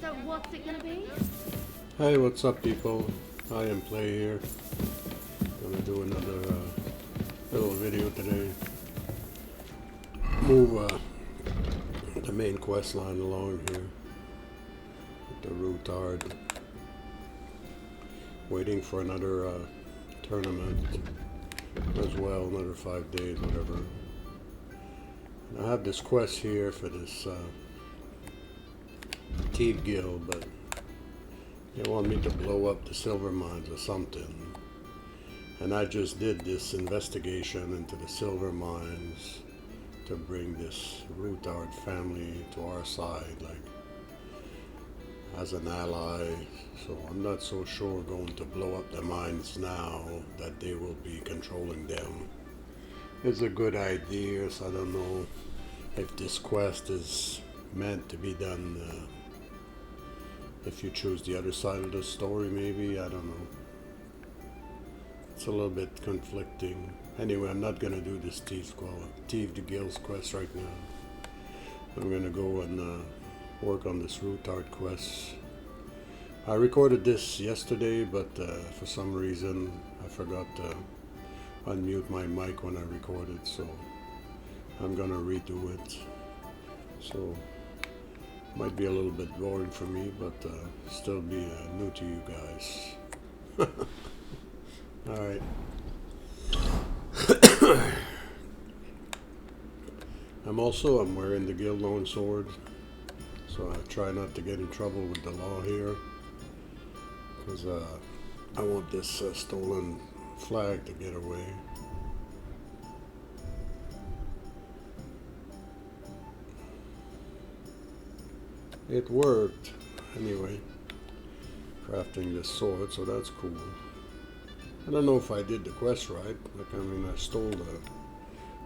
So what's it gonna be? Hey, what's up, people? I am Play here. Gonna do another little video today. Move the main quest line along here with the Routard. Waiting for another tournament as well, another 5 days, whatever. And I have this quest here for this Thief Guild, but they want me to blow up the silver mines or something. And I just did this investigation into the silver mines to bring this Routard family to our side, like as an ally. So I'm not so sure going to blow up the mines now that they will be controlling them. It's a good idea, so I don't know if this quest is meant to be done if you choose the other side of the story, maybe, I don't know. It's a little bit conflicting. Anyway, I'm not gonna do this Thief the Guild's quest right now. I'm gonna go and work on this Routard quest. I recorded this yesterday, but for some reason I forgot to unmute my mic when I recorded, so I'm gonna redo it. So might be a little bit boring for me, but still be new to you guys. Alright. I'm wearing the guild loan sword, so I try not to get in trouble with the law here, because I want this stolen flag to get away. It worked anyway, crafting this sword, so that's cool. I don't know if I did the quest right. Like, I mean, I stole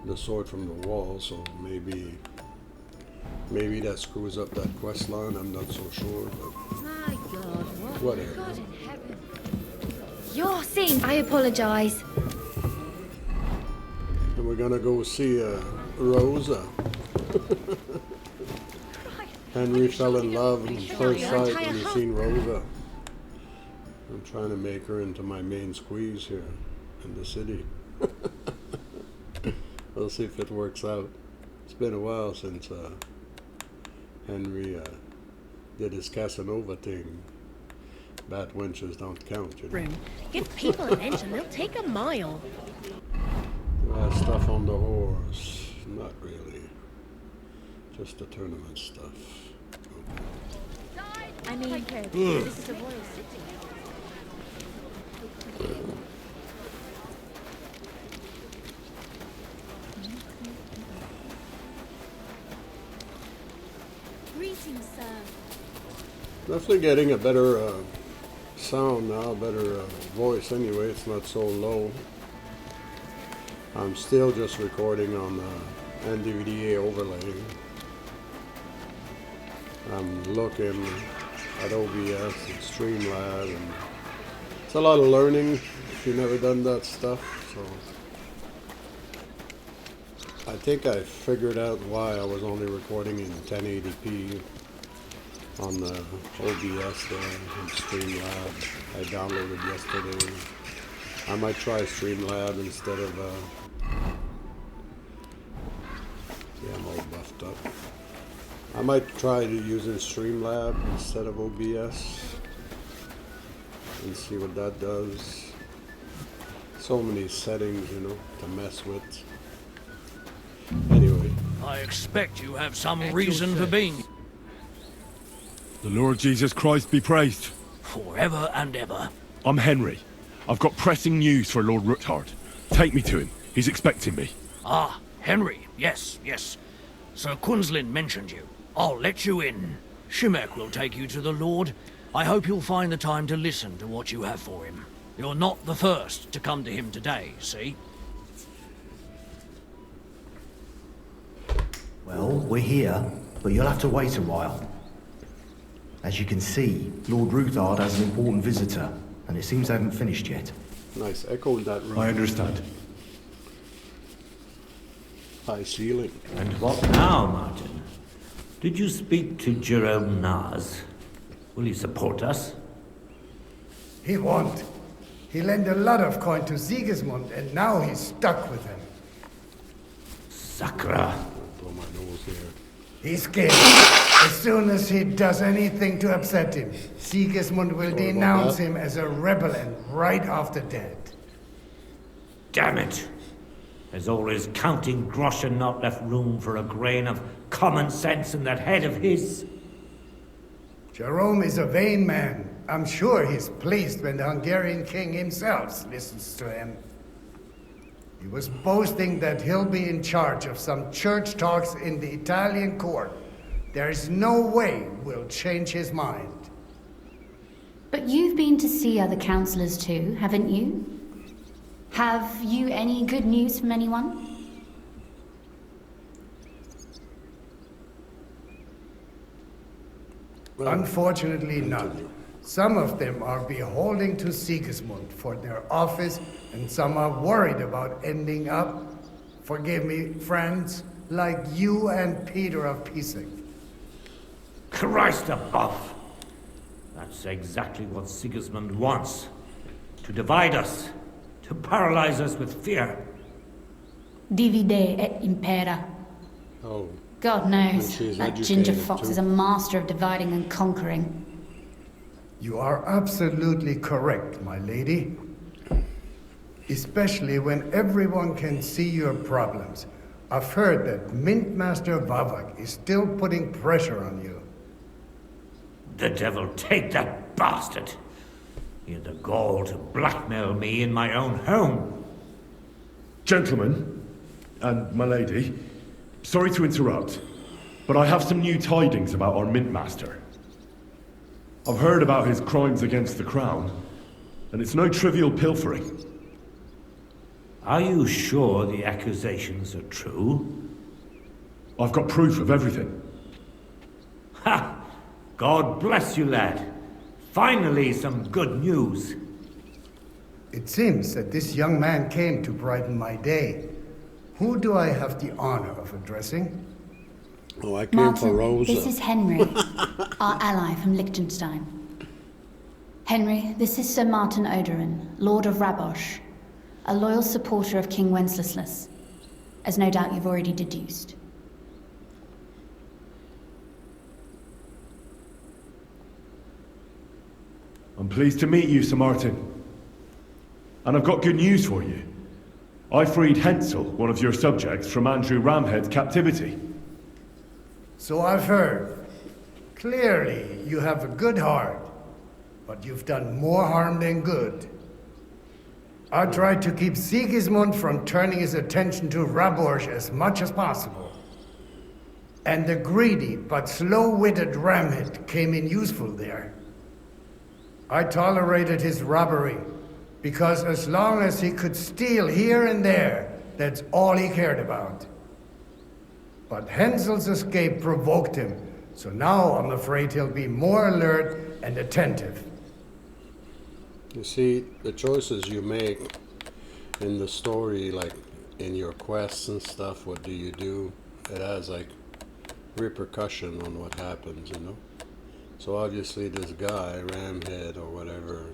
the sword from the wall, so maybe that screws up that quest line. I'm not so sure, but My God, what? whatever. God in heaven. You're seeing. I apologize. And we're gonna go see ROSA. Henry fell in love at first sight when he seen ROSA. I'm trying to make her into my main squeeze here in the city. We'll see if it works out. It's been a while since Henry did his Casanova thing. Bat wenches don't count, you know. Room. Give people an inch and they'll take a mile. Stuff on the horse. Not really. Just the tournament stuff. I mean, this is a royal city. Greetings, sir. Definitely getting a better sound now, better voice anyway. It's not so low. I'm still just recording on NVDA overlay. I'm looking at OBS and Streamlab, and it's a lot of learning if you've never done that stuff. So I think I figured out why I was only recording in 1080p on the OBS there and Streamlab I downloaded yesterday. I might try Streamlab instead of yeah, I'm all buffed up. I might try using Streamlab instead of OBS and see what that does. So many settings, you know, to mess with. Anyway. I expect you have some reason for being The Lord Jesus Christ be praised. forever and ever. I'm Henry. I've got pressing news for Lord Routard. Take me to him. He's expecting me. Ah, Henry. Yes, yes. Sir Quinslin mentioned you. I'll let you in. Shimek will take you to the Lord. I hope you'll find the time to listen to what you have for him. You're not the first to come to him today, see? Well, we're here, but you'll have to wait a while. As you can see, Lord Routard has an important visitor, and it seems they haven't finished yet. Nice echo in that room. I understand. High ceiling. And what now, Martin? Did you speak to Jerome Naz? Will he support us? He won't. He lent a lot of coin to Sigismund, and now he's stuck with him. Sakra. Blow my nose here. He's scared. As soon as he does anything to upset him, Sigismund will denounce him as a rebel and right off the dead. Damn it! There's always counting groschen not left room for a grain of common sense in that head of his. Jerome is a vain man. I'm sure he's pleased when the Hungarian king himself listens to him. He was boasting that he'll be in charge of some church talks in the Italian court. There's no way we'll change his mind. But you've been to see other councillors too, haven't you? Have you any good news from anyone? Unfortunately, none. Some of them are beholden to Sigismund for their office, and some are worried about ending up, forgive me, friends, like you and Peter of Pising. Christ above! That's exactly what Sigismund wants. To divide us. To paralyze us with fear. Divide et impera. Oh. God knows, she's that ginger educated, fox too. is a master of dividing and conquering. You are absolutely correct, my lady. Especially when everyone can see your problems. I've heard that Mint Master Vavak is still putting pressure on you. The devil take that bastard! He had the gall to blackmail me in my own home. Gentlemen, and my lady, sorry to interrupt, but I have some new tidings about our Mint Master. I've heard about his crimes against the Crown, and it's no trivial pilfering. Are you sure the accusations are true? I've got proof of everything. Ha! God bless you, lad. Finally, some good news. It seems that this young man came to brighten my day. Who do I have the honor of addressing? Oh, I came for Martin, Rosa. this is Henry, our ally from Liechtenstein. Henry, this is Sir Martin Oderin, Lord of Rabosh, a loyal supporter of King Wenceslas, as no doubt you've already deduced. I'm pleased to meet you, Sir Martin. And I've got good news for you. I freed Hensel, one of your subjects, from Andrew Ramhead's captivity. So I've heard. Clearly, you have a good heart, but you've done more harm than good. I tried to keep Sigismund from turning his attention to Raborj as much as possible. And the greedy but slow-witted Ramhead came in useful there. I tolerated his robbery, because as long as he could steal here and there, that's all he cared about. But Hensel's escape provoked him, so now I'm afraid he'll be more alert and attentive. You see, the choices you make in the story, like in your quests and stuff, what do you do? It has like repercussion on what happens, you know? So obviously this guy, Ramhead or whatever,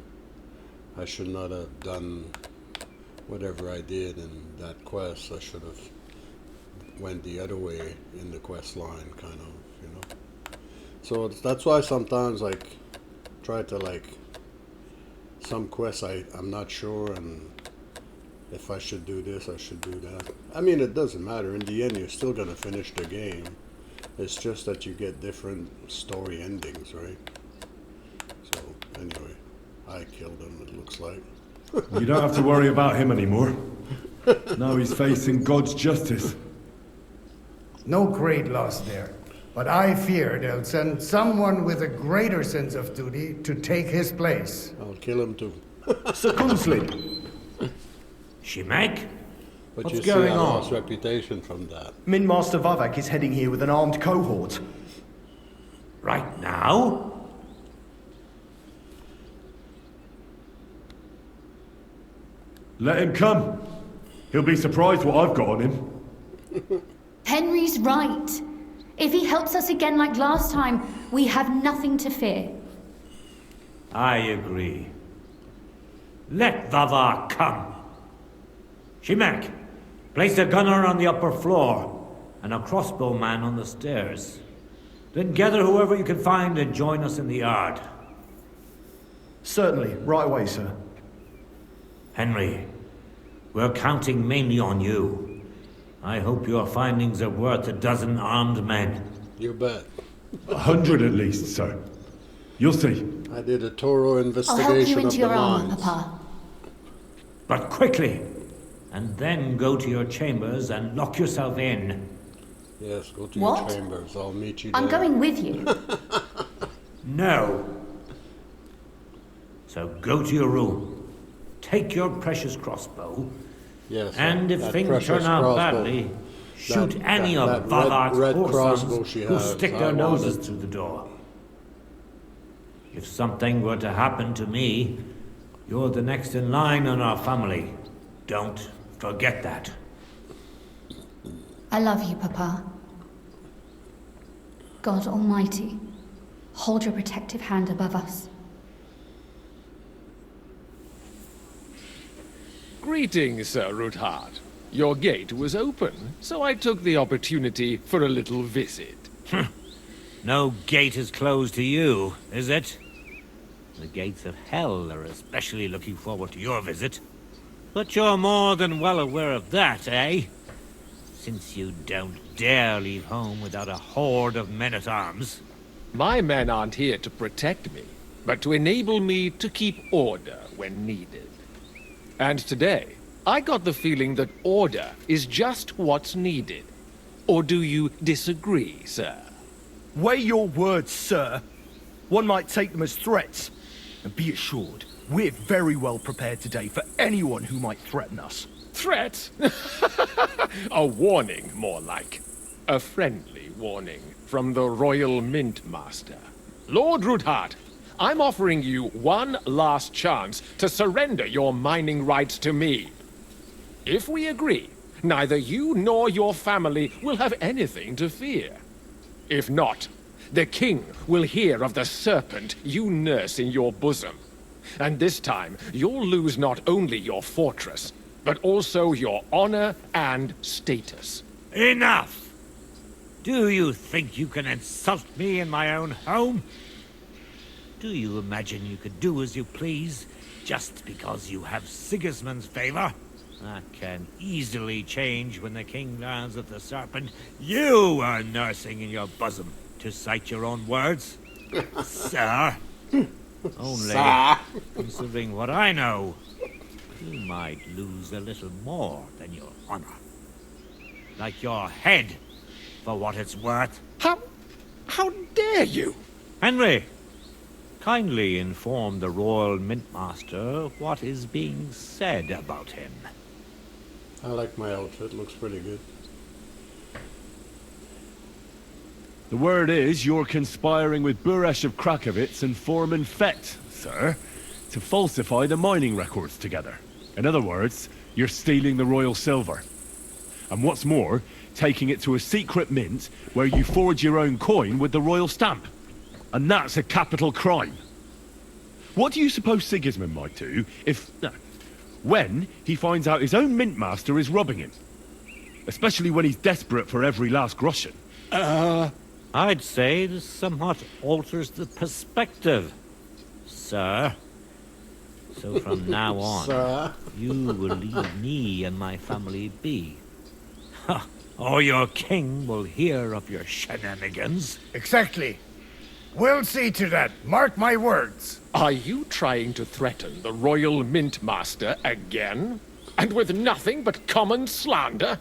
I should not have done whatever I did in that quest. I should have went the other way in the quest line, kind of, you know? So that's why sometimes like try to like some quests I'm not sure, and if I should do this, I should do that. I mean, it doesn't matter. In the end, you're still gonna finish the game. It's just that you get different story endings, right? So anyway, I killed him, it looks like. You don't have to worry about him anymore. Now he's facing God's justice. No great loss there, but I fear they'll send someone with a greater sense of duty to take his place. I'll kill him too. Sir Gunslin, Shimek? But What's you see, going I on? lost reputation from that. Min Master Vavak is heading here with an armed cohort. Right now? Let him come. He'll be surprised what I've got on him. Henry's right. If he helps us again like last time, we have nothing to fear. I agree. Let Vavar come. Shimek, place a gunner on the upper floor and a crossbowman on the stairs. Then gather whoever you can find and join us in the yard. Certainly, right away, sir. Henry, we're counting mainly on you. I hope your findings are worth a dozen armed men. You bet. 100 at least, sir. You'll see. I did a thorough I'll investigation help you of into the your armor, mines. Papa. But quickly, and then go to your chambers and lock yourself in. Yes, go to What? your chambers. I'll meet you there. I'm going with you. No. So go to your room, take your precious crossbow, Yes, and if that things precious turn out crossbow. badly, shoot That- any that- of that Vavar's red poor crossbow sons she who has, stick I their want noses it. through the door. If something were to happen to me, you're the next in line in our family. Don't forget that. I love you, Papa. God Almighty, hold your protective hand above us. Greetings, Sir Ruthard. Your gate was open, so I took the opportunity for a little visit. No gate is closed to you, is it? The gates of hell are especially looking forward to your visit. But you're more than well aware of that, eh? Since you don't dare leave home without a horde of men-at-arms. My men aren't here to protect me, but to enable me to keep order when needed. And today, I got the feeling that order is just what's needed. Or do you disagree, sir? Weigh your words, sir. One might take them as threats. And be assured, we're very well prepared today for anyone who might threaten us. Threat? A warning, more like. A friendly warning from the Royal Mint Master. Lord Ruthard, I'm offering you one last chance to surrender your mining rights to me. If we agree, neither you nor your family will have anything to fear. If not, the king will hear of the serpent you nurse in your bosom. And this time, you'll lose not only your fortress, but also your honor and status. Enough! Do you think you can insult me in my own home? Do you imagine you could do as you please, just because you have Sigismund's favor? That can easily change when the king learns of the serpent you are nursing in your bosom, to cite your own words. Sir. Only, Sir. considering what I know, you might lose a little more than your honor. Like your head, for what it's worth. How dare you? Henry, kindly inform the Royal Mintmaster what is being said about him. I like my outfit. Looks pretty good. The word is you're conspiring with Buresh of Krakowitz and Foreman Fett, sir, to falsify the mining records together. In other words, you're stealing the royal silver. And what's more, taking it to a secret mint where you forge your own coin with the royal stamp. And that's a capital crime. What do you suppose Sigismund might do if... when he finds out his own mint master is robbing him? Especially when he's desperate for every last groschen. I'd say this somewhat alters the perspective, sir. So from now on, Sir. you will leave me and my family be. Or your king will hear of your shenanigans. Exactly. We'll see to that. Mark my words. Are you trying to threaten the Royal Mint Master again? And with nothing but common slander?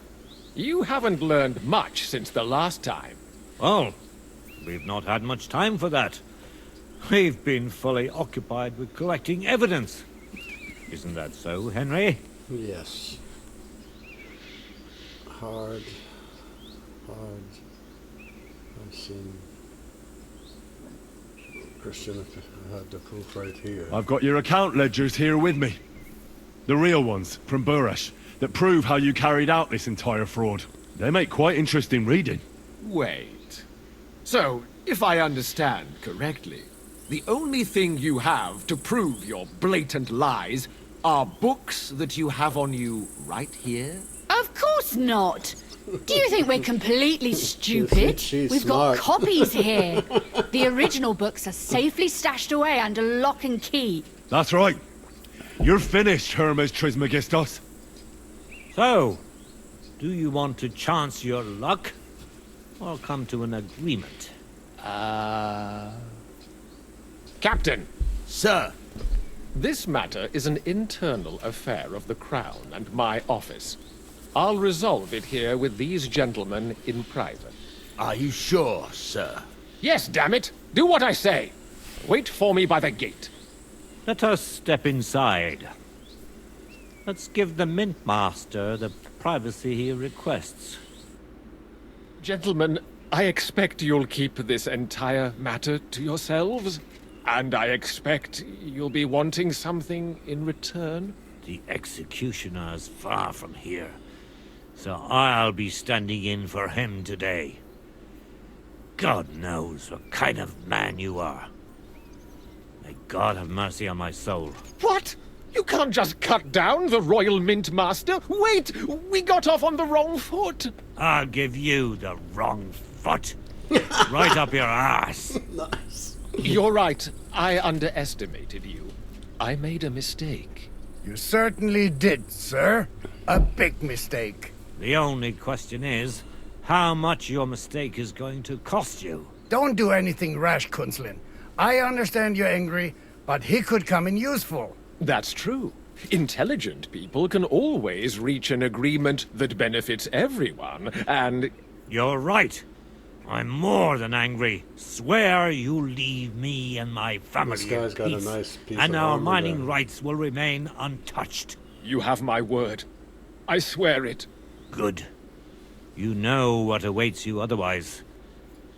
You haven't learned much since the last time. Well, we've not had much time for that. We've been fully occupied with collecting evidence. Isn't that so, Henry? Yes. Hard. I've seen Christian. I had the proof right here. I've got your account ledgers here with me. The real ones, from Buresh, that prove how you carried out this entire fraud. They make quite interesting reading. Wait. So, if I understand correctly, the only thing you have to prove your blatant lies are books that you have on you right here? Of course not. Do you think we're completely stupid? She's We've smart. got copies here. The original books are safely stashed away under lock and key. That's right. You're finished, Hermes Trismegistos. So, do you want to chance your luck? Or come to an agreement? Captain, Sir, this matter is an internal affair of the Crown and my office. I'll resolve it here with these gentlemen in private. are you sure, sir? Yes, damn it! Do what I say! Wait for me by the gate. Let us step inside. Let's give the Mint Master the privacy he requests. Gentlemen, I expect you'll keep this entire matter to yourselves. And I expect you'll be wanting something in return. The executioner is far from here, so I'll be standing in for him today. God knows what kind of man you are. May God have mercy on my soul. What? You can't just cut down the Royal Mint Master. Wait! We got off on the wrong foot. I'll give you the wrong foot. Right up your ass. Nice. You're right. I underestimated you. I made a mistake. You certainly did, sir. A big mistake. The only question is, how much your mistake is going to cost you. Don't do anything rash, Kunslin. I understand you're angry, but he could come in useful. That's true. Intelligent people can always reach an agreement that benefits everyone, and... You're right. I'm more than angry. Swear you leave me and my family This guy's in got a peace, nice piece and of our armor mining there. rights will remain untouched. You have my word. I swear it. Good. You know what awaits you otherwise.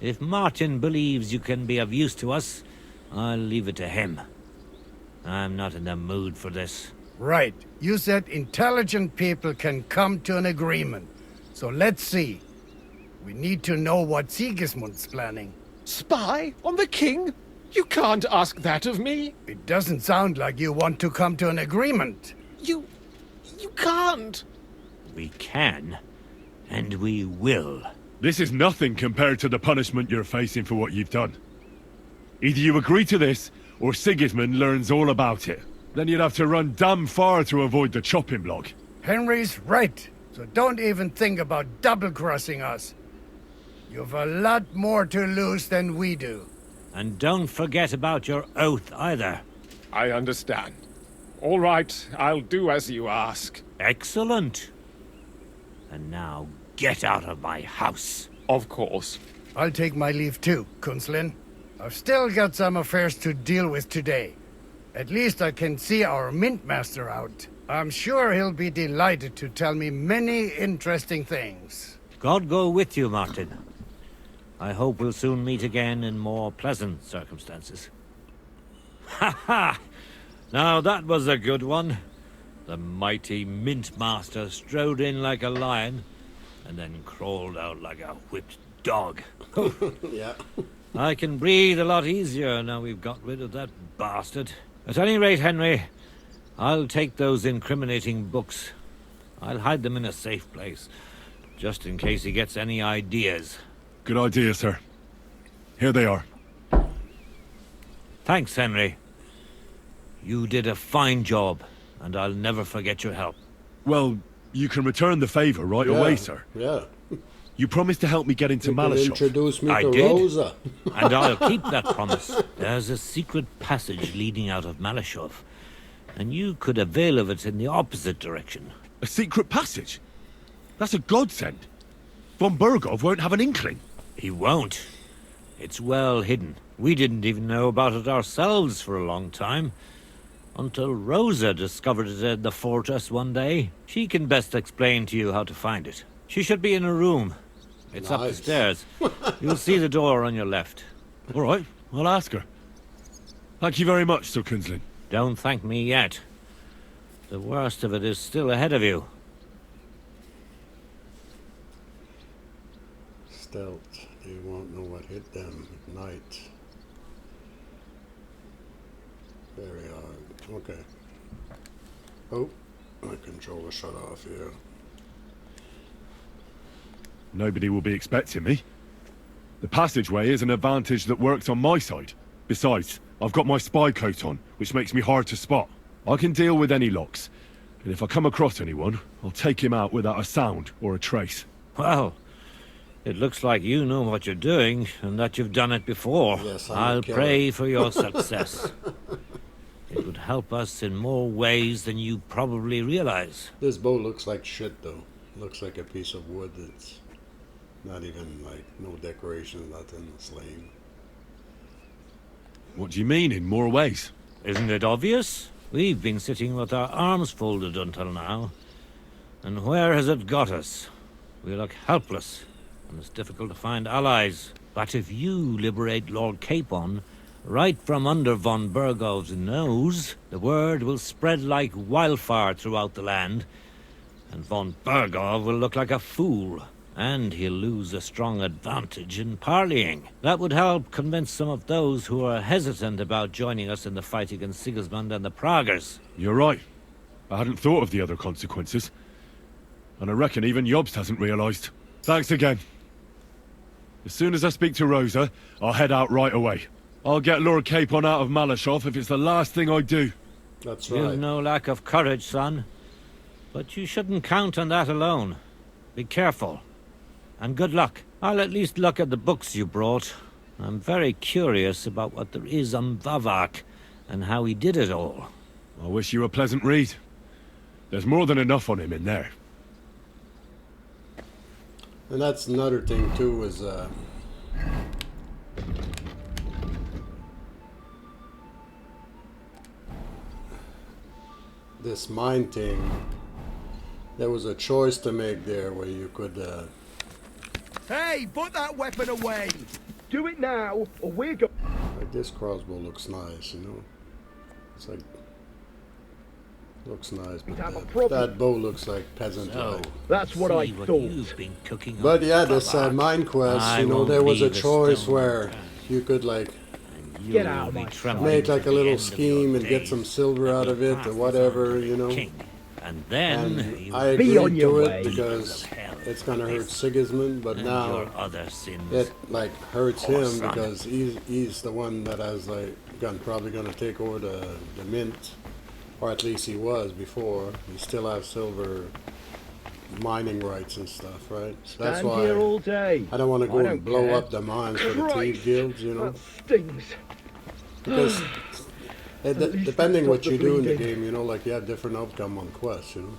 If Martin believes you can be of use to us, I'll leave it to him. I'm not in the mood for this. Right. You said intelligent people can come to an agreement. So let's see. We need to know what Sigismund's planning. Spy on the king? You can't ask that of me. It doesn't sound like you want to come to an agreement. You can't. We can, and we will. This is nothing compared to the punishment you're facing for what you've done. Either you agree to this, or Sigismund learns all about it. Then you'd have to run damn far to avoid the chopping block. Henry's right. So don't even think about double-crossing us. You've a lot more to lose than we do. And don't forget about your oath either. I understand. All right, I'll do as you ask. Excellent. And now get out of my house. Of course. I'll take my leave too, Kunslin. I've still got some affairs to deal with today. At least I can see our Mint Master out. I'm sure he'll be delighted to tell me many interesting things. God go with you, Martin. I hope we'll soon meet again in more pleasant circumstances. Ha ha! Now that was a good one. The mighty Mint Master strode in like a lion, and then crawled out like a whipped dog. Yeah. I can breathe a lot easier now we've got rid of that bastard. At any rate, Henry, I'll take those incriminating books. I'll hide them in a safe place, just in case he gets any ideas. Good idea, sir. Here they are. Thanks, Henry. You did a fine job, and I'll never forget your help. Well, you can return the favor right away, sir. Yeah. You promised to help me get into You can Malashov. introduce me I to did. Rosa. And I'll keep that promise. There's a secret passage leading out of Malashov, and you could avail of it in the opposite direction. A secret passage? That's a godsend. Von Burgov won't have an inkling. He won't. It's well hidden. We didn't even know about it ourselves for a long time. Until Rosa discovered it in the fortress one day. She can best explain to you how to find it. She should be in her room. It's up the Nice. stairs. You'll see the door on your left. All right, I'll ask her. Thank you very much, Sir Kunslin. Don't thank me yet. The worst of it is still ahead of you. Stealth. They won't know what hit them at night. Very hard. Okay. Oh, my controller shut off here. Nobody will be expecting me. The passageway is an advantage that works on my side. Besides, I've got my spy coat on, which makes me hard to spot. I can deal with any locks, and if I come across anyone, I'll take him out without a sound or a trace. Well, it looks like you know what you're doing, and that you've done it before. Yes, I'll pray for your success. It would help us in more ways than you probably realize. This bow looks like shit, though. Looks like a piece of wood that's not even, like, no decoration, nothing. It's lame. What do you mean, in more ways? Isn't it obvious? We've been sitting with our arms folded until now. And where has it got us? We look helpless, and it's difficult to find allies. But if you liberate Lord Capon, right from under von Burgov's nose, the word will spread like wildfire throughout the land, and von Burgov will look like a fool, and he'll lose a strong advantage in parleying. That would help convince some of those who are hesitant about joining us in the fight against Sigismund and the Praguers. You're right. I hadn't thought of the other consequences. And I reckon even Jobst hasn't realized. Thanks again. As soon as I speak to Rosa, I'll head out right away. I'll get Lord Capon out of Malashov if it's the last thing I do. That's right. You've no lack of courage, son. But you shouldn't count on that alone. Be careful. And good luck. I'll at least look at the books you brought. I'm very curious about what there is on Vavak and how he did it all. I wish you a pleasant read. There's more than enough on him in there. And that's another thing, too, is... this mine thing, there was a choice to make there where you could Hey, put that weapon away! Do it now, or we're go- like, this crossbow looks nice, you know. It's like, looks nice, but that bow looks like peasant like. That's what I thought. You've been cooking But up yeah, this mine quest, you know, there was a choice where you could, like, Get out of my sight. make like a little scheme and get some silver out of it or whatever, you know. And then And I agreed to it because it's gonna hurt Sigismund, but now other sins. it like hurts him because he's the one that has like probably gonna take over the mint, or at least he was before. He still has silver mining rights and stuff, right? So that's Stand here why all day. I don't want to go I and don't blow care. up the mines for the Christ, thief guilds, you know, That stings. because least depending stop what the you do in the bleeding. game, you know, like you have different outcome on quests, you know.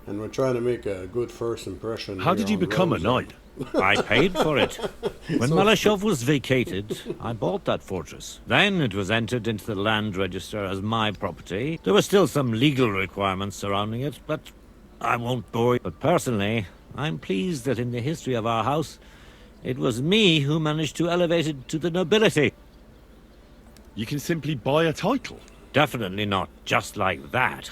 And we're trying to make a good first impression. How here did you on become a Rosa. knight? I paid for it. When So- Malashov was vacated, I bought that fortress. Then it was entered into the land register as my property. There were still some legal requirements surrounding it, but I won't bore you. But personally, I'm pleased that in the history of our house, it was me who managed to elevate it to the nobility. You can simply buy a title. Definitely not just like that.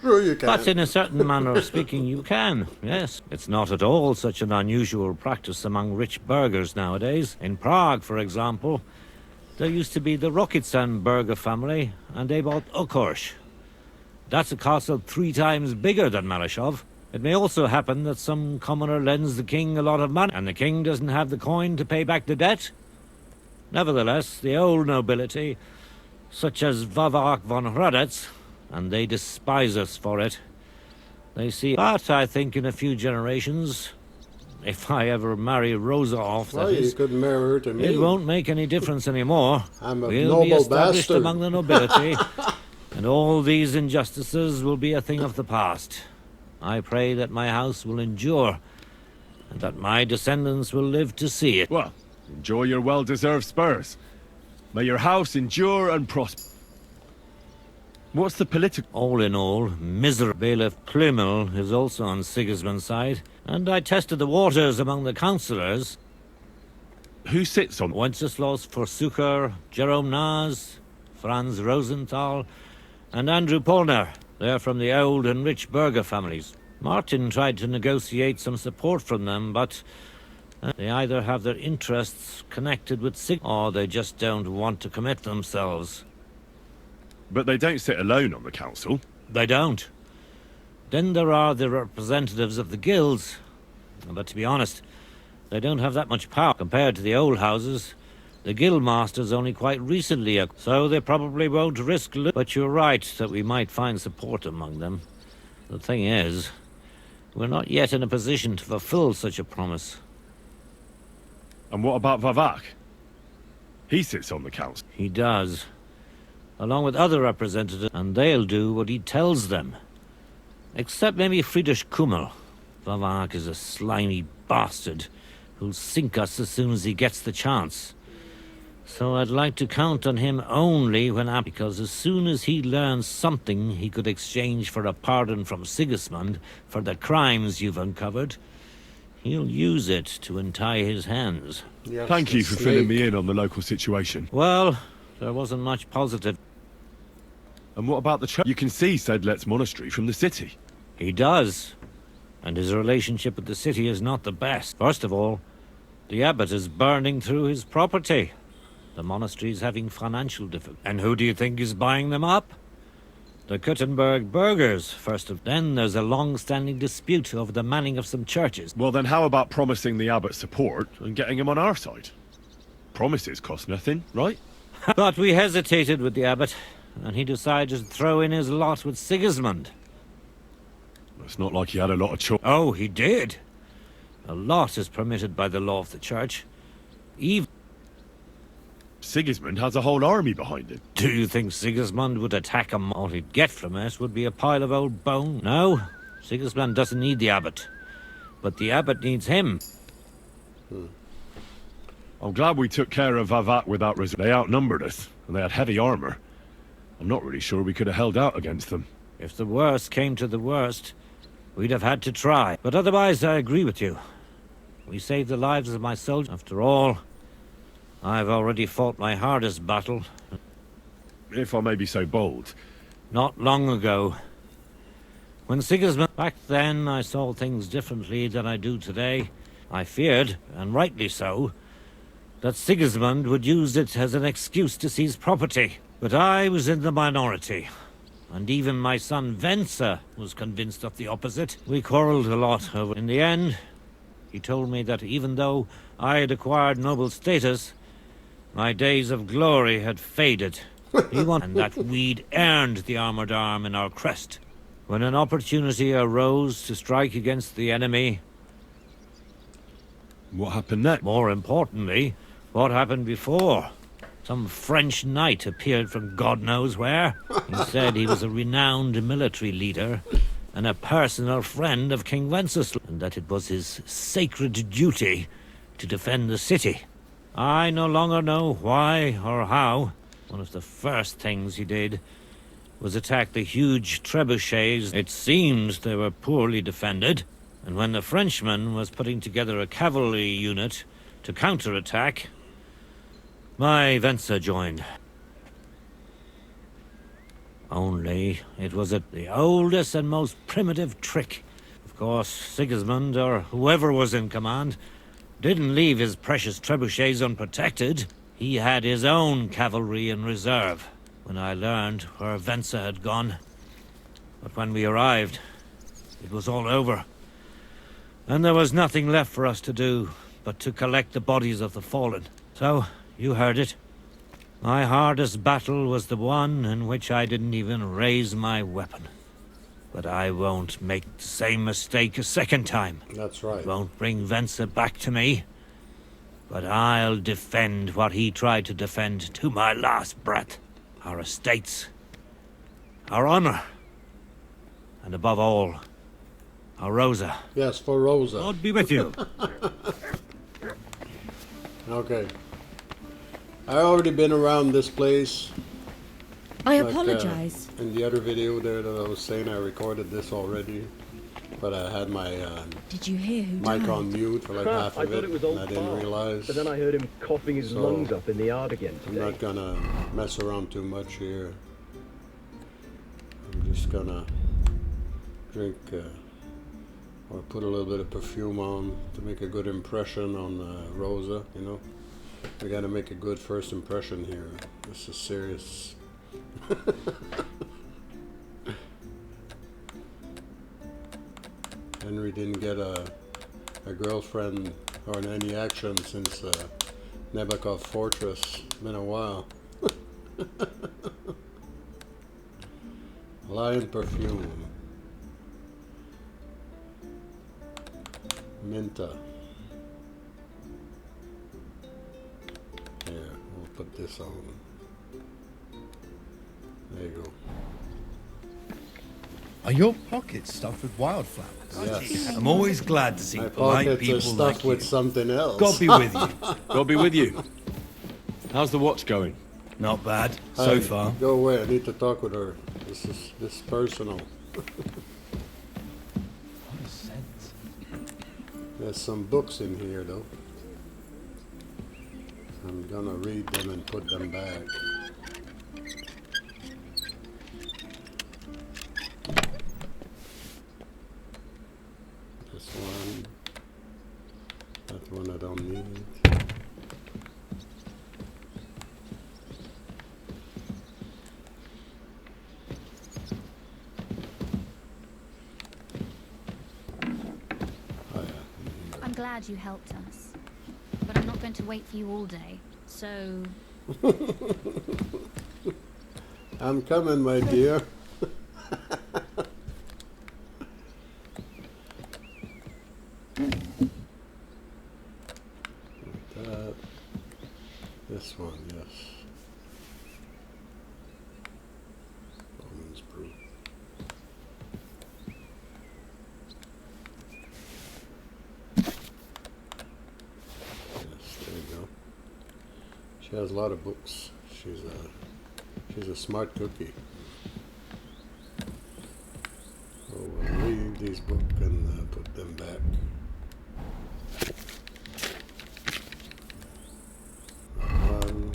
Sure you can. But in a certain manner of speaking, you can, yes. It's not at all such an unusual practice among rich burghers nowadays. In Prague, for example, there used to be the Rokitsan burgher family, and they bought Okorsh. That's a castle 3 times bigger than Malashov. It may also happen that some commoner lends the king a lot of money, and the king doesn't have the coin to pay back the debt. Nevertheless, the old nobility, such as Vavarak von Hradec, and they despise us for it. They see, but I think in a few generations, if I ever marry Rosa off, Well, that you is, could marry her to me. it won't make any difference anymore. I'm a We'll be noble established bastard. among the nobility, and all these injustices will be a thing of the past. I pray that my house will endure, and that my descendants will live to see it. Well, enjoy your well-deserved spurs. May your house endure and prosper. What's the political... All in all, miserable Bailiff Plymel is also on Sigismund's side, and I tested the waters among the councillors. Who sits on... Wenceslaus Forsucher, Jerome Naz, Franz Rosenthal, and Andrew Polner. They're from the old and rich burgher families. Martin tried to negotiate some support from them, but They either have their interests connected with or they just don't want to commit themselves. But they don't sit alone on the council. They don't. Then there are the representatives of the guilds. But to be honest, they don't have that much power compared to the old houses. The guild masters only quite recently, so they probably won't risk. But you're right that we might find support among them. The thing is, we're not yet in a position to fulfill such a promise. And what about Vavak? He sits on the council. He does, along with other representatives, and they'll do what he tells them. Except maybe Friedrich Kummel. Vavak is a slimy bastard who'll sink us as soon as he gets the chance. So I'd like to count on him only when because as soon as he learns something he could exchange for a pardon from Sigismund for the crimes you've uncovered, he'll use it to untie his hands. Yes, Thank you for filling me in on the local situation. Well, there wasn't much positive. And what about the church? You can see Sedlet's monastery from the city. He does. And his relationship with the city is not the best. First of all, the abbot is burning through his property. The monastery's having financial difficulties. And who do you think is buying them up? The Kuttenberg burghers, first of. Then there's a long-standing dispute over the manning of some churches. Well, then how about promising the abbot support and getting him on our side? Promises cost nothing, right? But we hesitated with the abbot, and he decided to throw in his lot with Sigismund. It's not like he had a lot of choice. Oh, he did. A lot is permitted by the law of the church. Even Sigismund has a whole army behind him. Do you think Sigismund would attack him? All he'd get from us would be a pile of old bone. No, Sigismund doesn't need the abbot. But the abbot needs him. I'm glad we took care of Vavak without resistance. They outnumbered us, and they had heavy armor. I'm not really sure we could have held out against them. If the worst came to the worst, we'd have had to try. But otherwise, I agree with you. We saved the lives of my soldiers. After all, I've already fought my hardest battle. If I may be so bold. Not long ago. When Sigismund... Back then, I saw things differently than I do today. I feared, and rightly so, that Sigismund would use it as an excuse to seize property. But I was in the minority. And even my son Venser was convinced of the opposite. We quarreled a lot over... In the end, he told me that even though I had acquired noble status, my days of glory had faded. He wanted that we'd earned the armored arm in our crest. When an opportunity arose to strike against the enemy... What happened next? More importantly, what happened before? Some French knight appeared from God knows where. He said he was a renowned military leader and a personal friend of King Wenceslas, and that it was his sacred duty to defend the city. I no longer know why or how. One of the first things he did was attack the huge trebuchets. It seems they were poorly defended, and when the Frenchman was putting together a cavalry unit to counterattack, my Venser joined. Only it was the oldest and most primitive trick. Of course, Sigismund, or whoever was in command, didn't leave his precious trebuchets unprotected. He had his own cavalry in reserve when I learned where Venser had gone. But when we arrived, it was all over. And there was nothing left for us to do but to collect the bodies of the fallen. So, you heard it. My hardest battle was the one in which I didn't even raise my weapon. But I won't make the same mistake a second time. That's right. It won't bring Venser back to me. But I'll defend what he tried to defend to my last breath. Our estates, our honor, and above all, our Rosa. Yes, for Rosa. God be with you. Okay. I already been around this place. I apologize. In the other video there that I was saying, I recorded this already, but I had my Did you hear who mic died? on mute for like half of it, and I didn't realize. But then I heard him coughing his lungs up in the yard again today. I'm not gonna mess around too much here. I'm just gonna drink Or put a little bit of perfume on to make a good impression on Rosa, you know. We gotta make a good first impression here. This is serious. Henry didn't get a girlfriend or any action since Nebakov Fortress. Been a while. Lion perfume. Minta. Here, we'll put this on. There you go. Are your pockets stuffed with wildflowers? Yes. I'm always glad to see My polite pockets people are stuffed like with you. something else. God be with you. God be with you. How's the watch going? Not bad, so Hey, far. Go away, I need to talk with her. This is personal. What a sense. There's some books in here though. I'm gonna read them and put them back. This one. That one I don't need. Oh yeah. I'm glad you helped us. But I'm not going to wait for you all day, so... I'm coming, my dear. That. This one, yes. Bowman's brew. Yes, there you go. She has a lot of books. She's a smart cookie. So we'll read these books and put them back. One.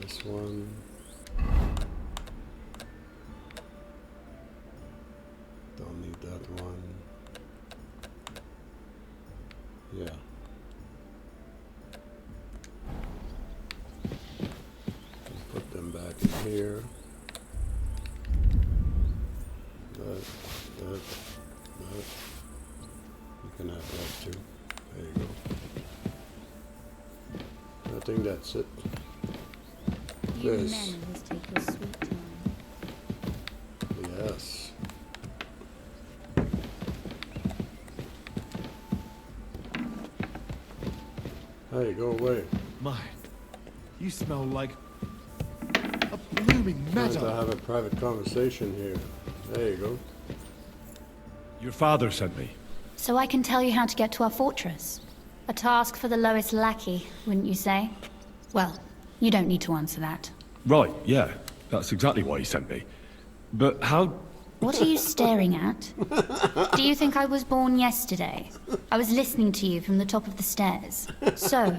This one. Don't need that one. Yeah. Put them back in here. That. You can have that too. There you go. I think that's it. You This. men always take your sweet time. Yes. Hey, go away. My, you smell like a blooming Trying to meadow. have a private conversation here. There you go. Your father sent me. So I can tell you how to get to our fortress. A task for the lowest lackey, wouldn't you say? Well, you don't need to answer that. Right, yeah. That's exactly why he sent me. But how... What are you staring at? Do you think I was born yesterday? I was listening to you from the top of the stairs. So,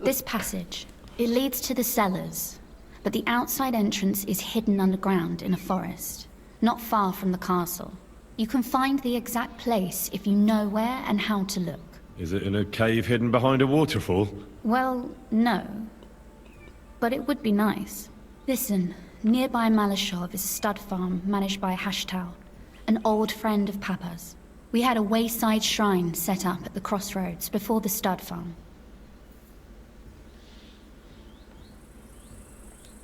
this passage, it leads to the cellars, but the outside entrance is hidden underground in a forest, not far from the castle. You can find the exact place if you know where and how to look. Is it in a cave hidden behind a waterfall? Well, no. But it would be nice. Listen, nearby Malashov is a stud farm managed by Hashtal, an old friend of Papa's. We had a wayside shrine set up at the crossroads before the stud farm.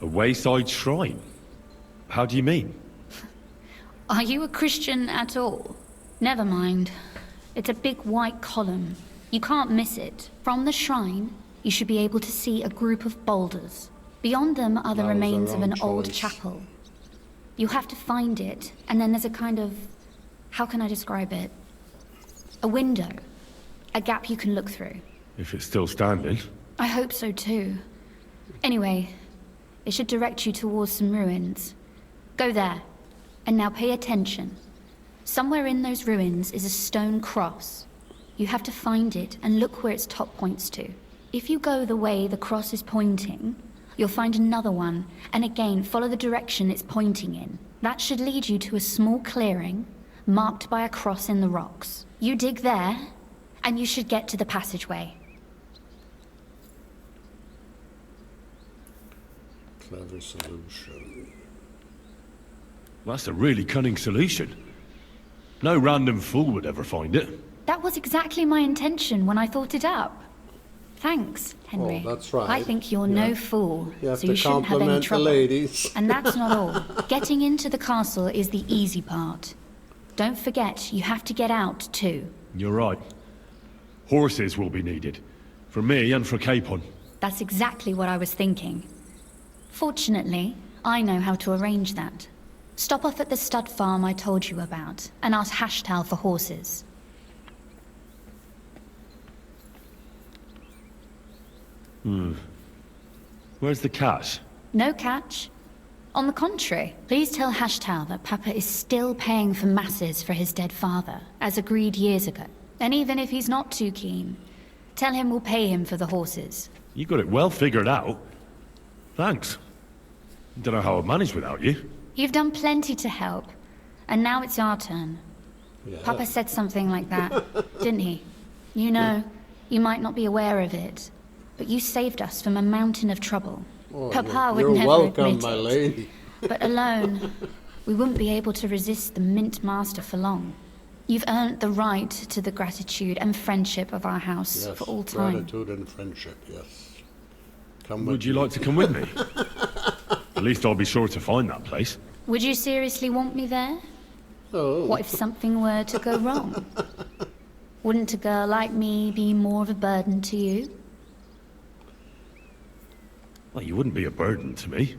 A wayside shrine? How do you mean? Are you a Christian at all? Never mind. It's a big white column. You can't miss it. From the shrine, you should be able to see a group of boulders. Beyond them are the That was the remains of wrong an old choice. chapel. You have to find it, and then there's a kind of... how can I describe it? A window. A gap you can look through. If it's still standing. I hope so too. Anyway, it should direct you towards some ruins. Go there. And now pay attention. Somewhere in those ruins is a stone cross. You have to find it and look where its top points to. If you go the way the cross is pointing, you'll find another one, and again follow the direction it's pointing in. That should lead you to a small clearing, marked by a cross in the rocks. You dig there, and you should get to the passageway. Clever solution. That's a really cunning solution. No random fool would ever find it. That was exactly my intention when I thought it up. Thanks, Henry. Oh, that's right. I think you're Yeah. no fool, You have so to you shouldn't have any compliment the trouble. ladies. And that's not all. Getting into the castle is the easy part. Don't forget, you have to get out too. You're right. Horses will be needed. For me and for Capon. That's exactly what I was thinking. Fortunately, I know how to arrange that. Stop off at the stud farm I told you about, and ask Hashtal for horses. Where's the cash? No catch. On the contrary, please tell Hashtal that Papa is still paying for masses for his dead father, as agreed years ago. And even if he's not too keen, tell him we'll pay him for the horses. You got it well figured out. Thanks. Don't know how I'd manage without you. You've done plenty to help, and now it's our turn. Yeah. Papa said something like that, didn't he? You know, you might not be aware of it, but you saved us from a mountain of trouble. Oh, Papa would you're never welcome, admit my it. lady. But alone, we wouldn't be able to resist the Mint Master for long. You've earned the right to the gratitude and friendship of our house Yes, for all time. gratitude and friendship, yes. Come with Would you me. like to come with me? At least I'll be sure to find that place. Would you seriously want me there? Oh. What if something were to go wrong? Wouldn't a girl like me be more of a burden to you? Well, you wouldn't be a burden to me.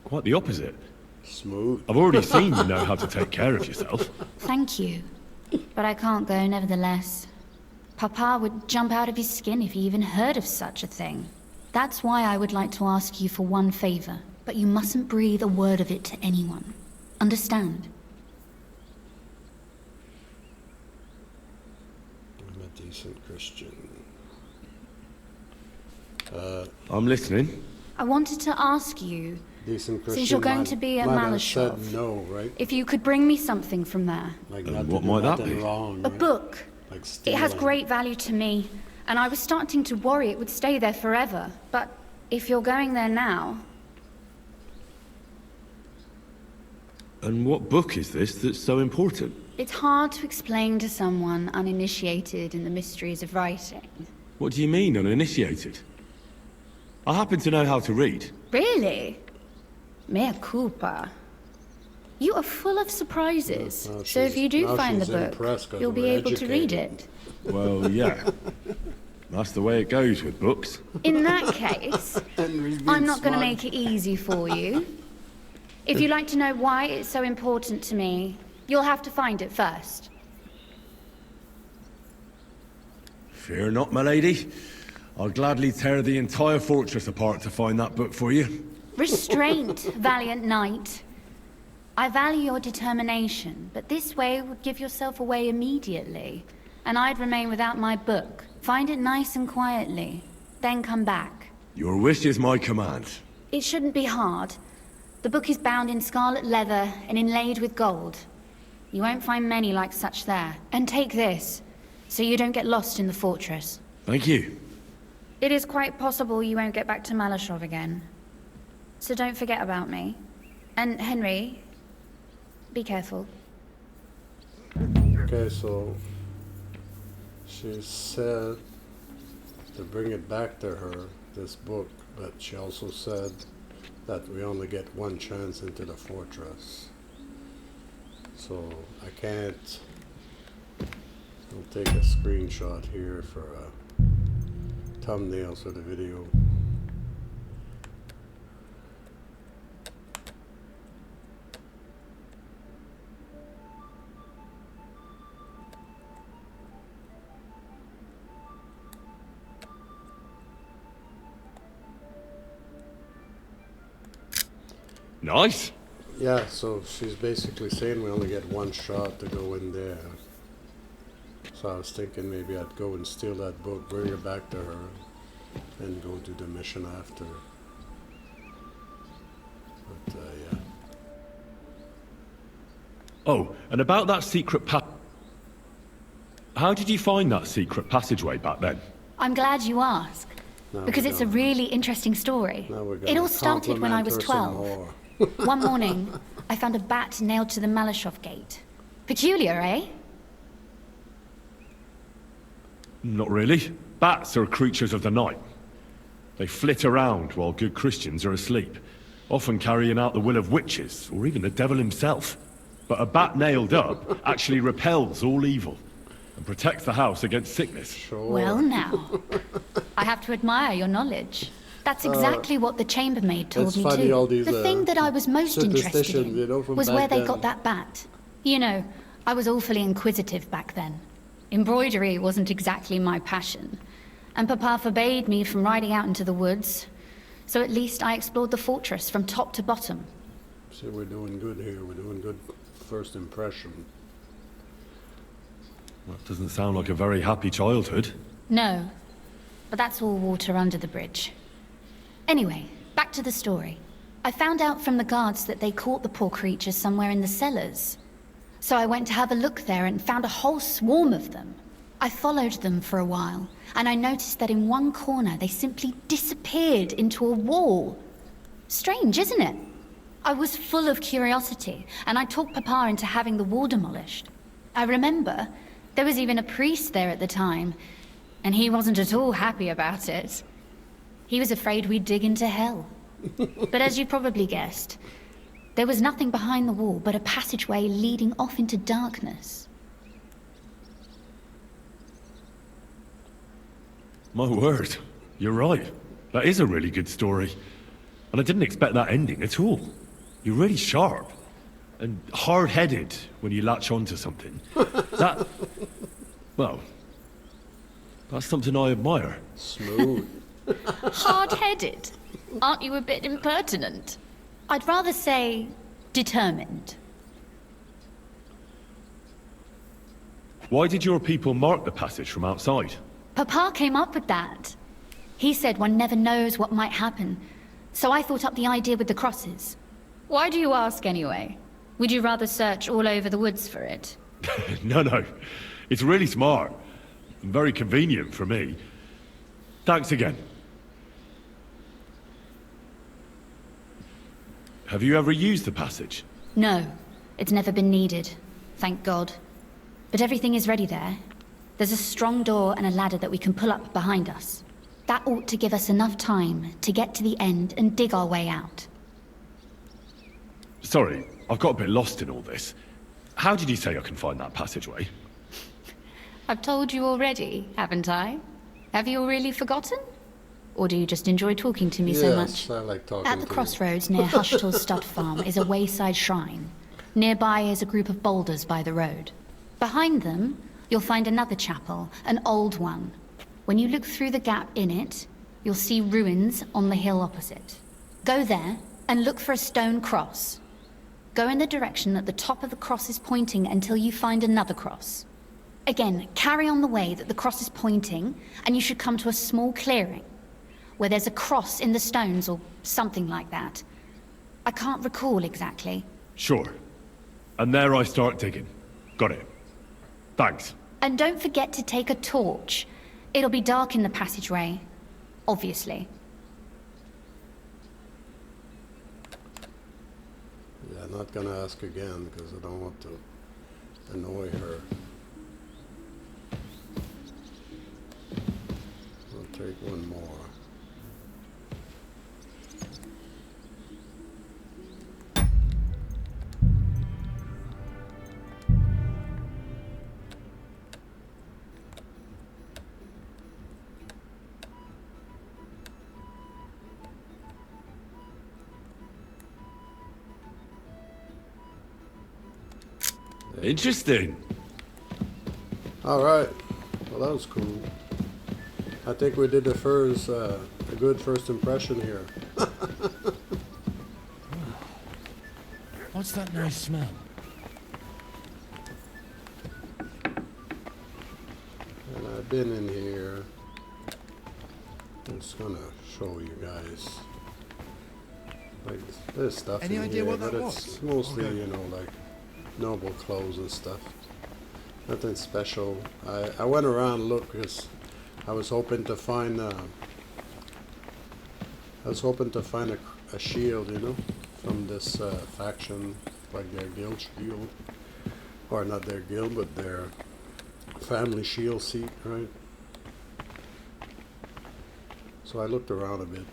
Quite the opposite. Smooth. I've already seen you know how to take care of yourself. Thank you. But I can't go nevertheless. Papa would jump out of his skin if he even heard of such a thing. That's why I would like to ask you for one favor, but you mustn't breathe a word of it to anyone. Understand? I'm a decent Christian. I'm listening. I wanted to ask you, Decent Christian. since you're going might- to be at might have Malashov, said no, right? if you could bring me something from there. Like And not to what do might that nothing be? wrong, A right? book. Like It has stealing. great value to me, and I was starting to worry it would stay there forever. But if you're going there now, And what book is this that's so important? it's hard to explain to someone uninitiated in the mysteries of writing. What do you mean, uninitiated? I happen to know how to read. Really? Mea culpa. You are full of surprises. Now So if she's- you do now find the she's book, impressed 'cause you'll be we're able to read educated. it. Well, yeah. That's the way it goes with books. In that case, Henry's being I'm not going to smart. make it easy for you. If you'd like to know why it's so important to me, you'll have to find it first. Fear not, my lady. I'll gladly tear the entire fortress apart to find that book for you. Restraint, valiant knight. I value your determination, but this way would give yourself away immediately, and I'd remain without my book. Find it nice and quietly, then come back. Your wish is my command. It shouldn't be hard. The book is bound in scarlet leather and inlaid with gold. You won't find many like such there. And take this, so you don't get lost in the fortress. Thank you. It is quite possible you won't get back to Malashov again. So don't forget about me. And Henry, be careful. Okay, so she said to bring it back to her, this book, but she also said that we only get one chance into the fortress. So I can't. I'll take a screenshot here for a thumbnail for the video. Nice. Yeah, so she's basically saying we only get one shot to go in there. So I was thinking maybe I'd go and steal that book, bring it back to her, and go do the mission after. But yeah. Oh, and about that secret how did you find that secret passageway back then? I'm glad you asked, because it's a really interesting story. It all started when I was 12. One morning, I found a bat nailed to the Malashov gate. Peculiar, eh? Not really. Bats are creatures of the night. They flit around while good Christians are asleep, often carrying out the will of witches, or even the devil himself. But a bat nailed up actually repels all evil, and protects the house against sickness. Well now, I have to admire your knowledge. That's exactly what the chambermaid told me funny, all too. these, The thing that I was most interested superstitions, in you know, from was back where they then. got that bat. You know, I was awfully inquisitive back then. Embroidery wasn't exactly my passion, and Papa forbade me from riding out into the woods, so at least I explored the fortress from top to bottom. See, we're doing good here. We're doing good first impression. That doesn't sound like a very happy childhood. No, but that's all water under the bridge. Anyway, back to the story. I found out from the guards that they caught the poor creatures somewhere in the cellars. So I went to have a look there and found a whole swarm of them. I followed them for a while, and I noticed that in one corner they simply disappeared into a wall. Strange, isn't it? I was full of curiosity, and I talked Papa into having the wall demolished. I remember there was even a priest there at the time, and he wasn't at all happy about it. He was afraid we'd dig into hell. But as you probably guessed, there was nothing behind the wall but a passageway leading off into darkness. My word, you're right. That is a really good story. And I didn't expect that ending at all. You're really sharp. And hard-headed when you latch onto something. Well, that's something I admire. Smooth. Hard-headed? Aren't you a bit impertinent? I'd rather say determined. Why did your people mark the passage from outside? Papa came up with that. He said one never knows what might happen, so I thought up the idea with the crosses. Why do you ask anyway? Would you rather search all over the woods for it? No. It's really smart. And very convenient for me. Thanks again. Have you ever used the passage? No, it's never been needed, thank God. But everything is ready there. There's a strong door and a ladder that we can pull up behind us. That ought to give us enough time to get to the end and dig our way out. Sorry, I've got a bit lost in all this. How did you say I can find that passageway? I've told you already, haven't I? Have you really forgotten? Or do you just enjoy talking to me so much? Yes, I like talking At the to you. crossroads near Hushtal's stud farm is a wayside shrine. Nearby is a group of boulders by the road. Behind them, you'll find another chapel, an old one. When you look through the gap in it, you'll see ruins on the hill opposite. Go there and look for a stone cross. Go in the direction that the top of the cross is pointing until you find another cross. Again, carry on the way that the cross is pointing, and you should come to a small clearing, where there's a cross in the stones or something like that. I can't recall exactly. Sure. And there I start digging. Got it. Thanks. And don't forget to take a torch. It'll be dark in the passageway, obviously. Yeah, I'm not gonna ask again because I don't want to annoy her. I'll take one more. Interesting. All right. Well, that was cool. I think we did a good first impression here. What's that nice smell? And I've been in here. I'm just gonna show you guys. Like, there's stuff Any in idea here, what that but was? it's mostly, you know, like noble clothes and stuff. Nothing special. I went around and looked because I was hoping to find a shield, you know, from this faction, like their guild shield, or not their guild, but their family shield seat, right? So I looked around a bit.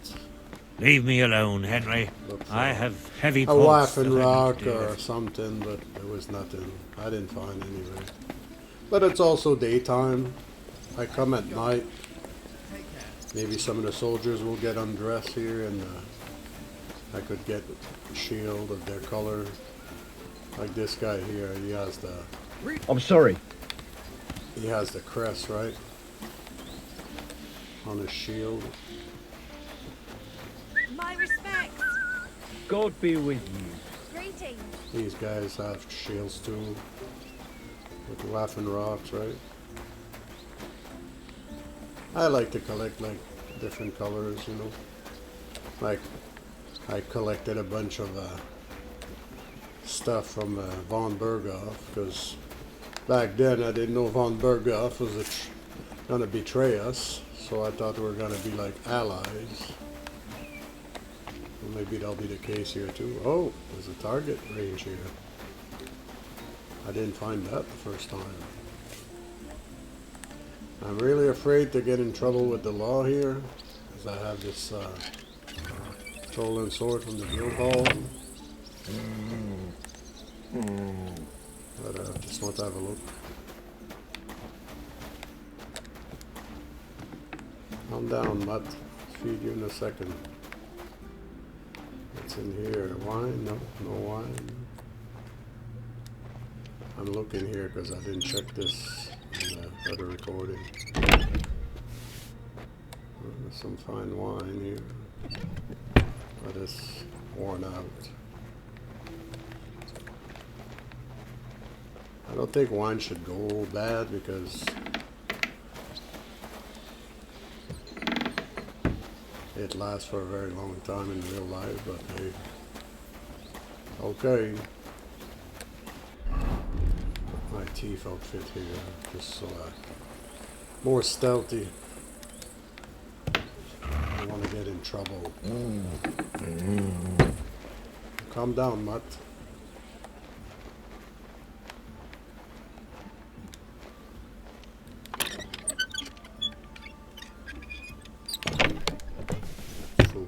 Leave me alone, Henry. I have heavy A pulse waffen that I need rock to deal or with. something, but there was nothing. I didn't find anyway. But it's also daytime. I come at night. Maybe some of the soldiers will get undressed here, and I could get a shield of their color. Like this guy here, he has the... I'm sorry. He has the crest, right? On his shield. My respects. God be with you. Greetings. These guys have shields too. With waffen rocks, right? I like to collect like different colors, you know. Like I collected a bunch of stuff from von Berghoff, because back then I didn't know von Berghoff was gonna betray us, so I thought we were gonna be like allies. Well, maybe that'll be the case here too. Oh, there's a target range here. I didn't find that the first time. I'm really afraid to get in trouble with the law here, because I have this stolen sword from the guild hall. But I just want to have a look. Calm down, Mutt. Feed you in a second. What's in here? Wine? No, no wine. I'm looking here because I didn't check this in the other recording. There's some fine wine here, but it's worn out. I don't think wine should go bad because it lasts for a very long time in real life, but hey, okay. My teeth outfit here, just so more stealthy. I don't want to get in trouble. Calm down, Mutt. Food.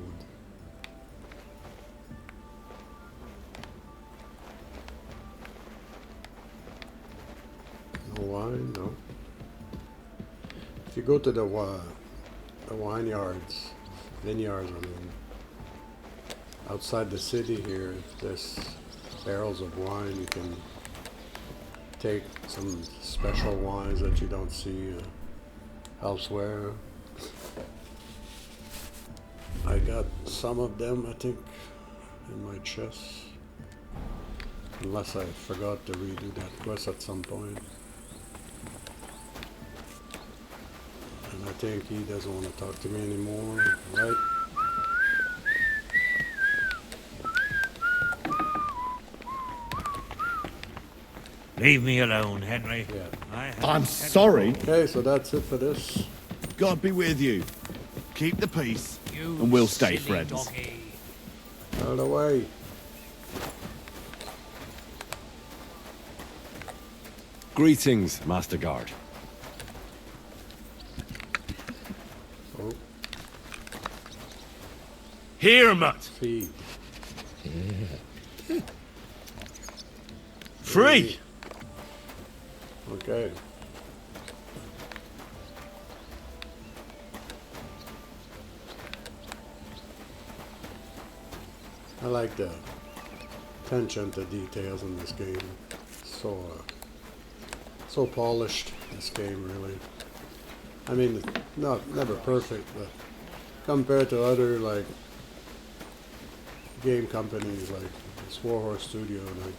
No wine, no. If you go to the vineyards, I mean, outside the city here, there's barrels of wine. You can take some special wines that you don't see elsewhere. I got some of them, I think, in my chest. Unless I forgot to redo that quest at some point. And I think he doesn't want to talk to me anymore, right? Leave me alone, Henry. Yeah. I'm sorry. Okay, so that's it for this. God be with you. Keep the peace, You and we'll stay silly friends. doggy. Out of the way. Greetings, Master Guard. Oh, Here, Mutt. feed. Free. Okay. I like the attention to details in this game. So polished, this game, really. I mean, never perfect, but compared to other like game companies like this Warhorse Studio, like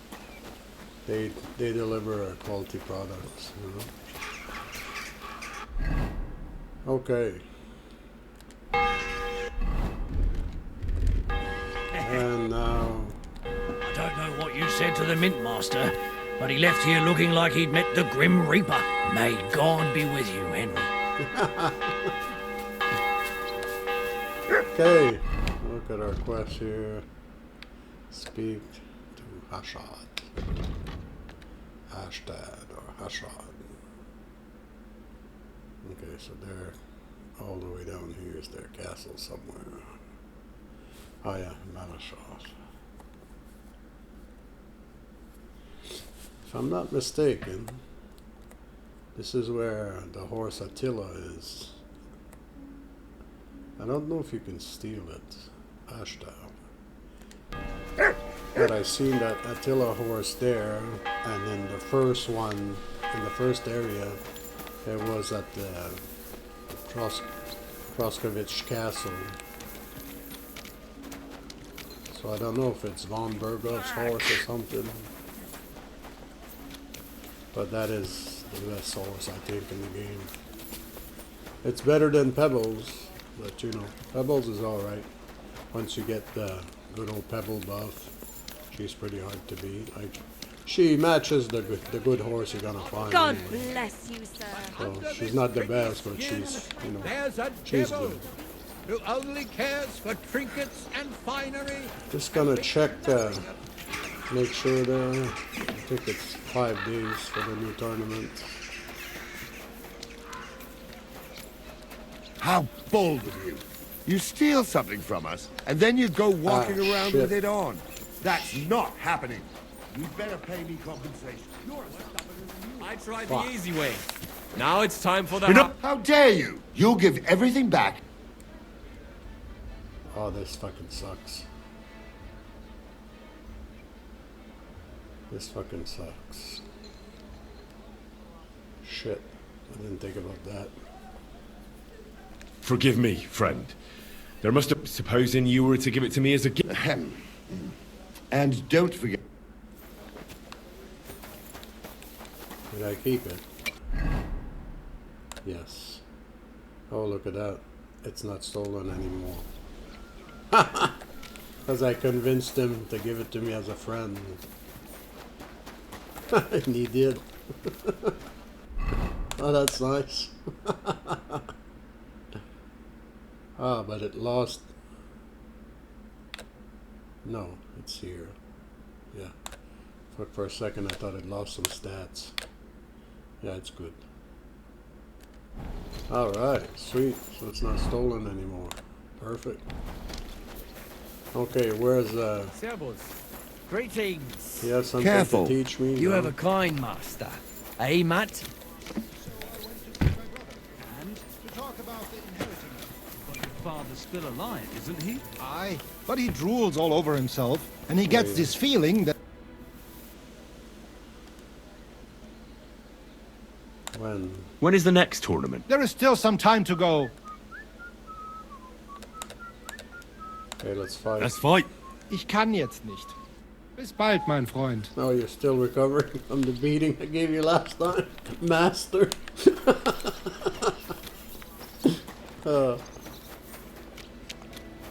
they deliver quality products, you know. Okay. And now I don't know what you said to the Mint Master, but he left here looking like he'd met the Grim Reaper. May God be with you, Henry. Okay, look at our quest here. Speak to Ashtad or Hashad. Okay, so they're all the way down here is their castle somewhere. Oh yeah, Malashov. If I'm not mistaken, this is where the horse Attila is. I don't know if you can steal it, Ashdal. But I seen that Attila horse there, and then the first one in the first area, it was at the Proskovich Castle. So I don't know if it's von Bergov's horse or something. But that is the best horse, I think, in the game. It's better than Pebbles, but you know, Pebbles is alright. Once you get the good old Pebble buff, she's pretty hard to beat. She matches the good horse you're gonna find. God anyway. bless you, sir. So she's not the best, but she's, you know, she's good. Who only cares for trinkets and finery. Just gonna check, make sure there. I think it's 5 days for the new tournament. How bold of you! You steal something from us, and then you go walking around shit. with it on. That's not happening. You'd better pay me compensation. I tried the easy way. Now it's time for the... How dare you! You'll give everything back. Oh, this fucking sucks. This fucking sucks. Shit. I didn't think about that. Forgive me, friend. There must have... Supposing you were to give it to me as a gift... And don't forget... Did I keep it? Yes. Oh, look at that. It's not stolen anymore. Because I convinced him to give it to me as a friend. And he did. Oh, that's nice. Ah, but it lost. No, it's here. Yeah. For a second I thought it lost some stats. Yeah, it's good. Alright, sweet. So it's not stolen anymore. Perfect. Okay, where's Servus. Greetings. you have something to teach me? You No? have a kind master. Eh, Matt? And to talk about the inheritance. But your father's still alive, isn't he? Aye, but he drools all over himself, and he gets this feeling that... When is the next tournament? There is still some time to go. Okay, let's fight. Let's fight. Ich kann jetzt nicht. Bis bald, mein Freund. Oh, you're still recovering from the beating I gave you last time, Master.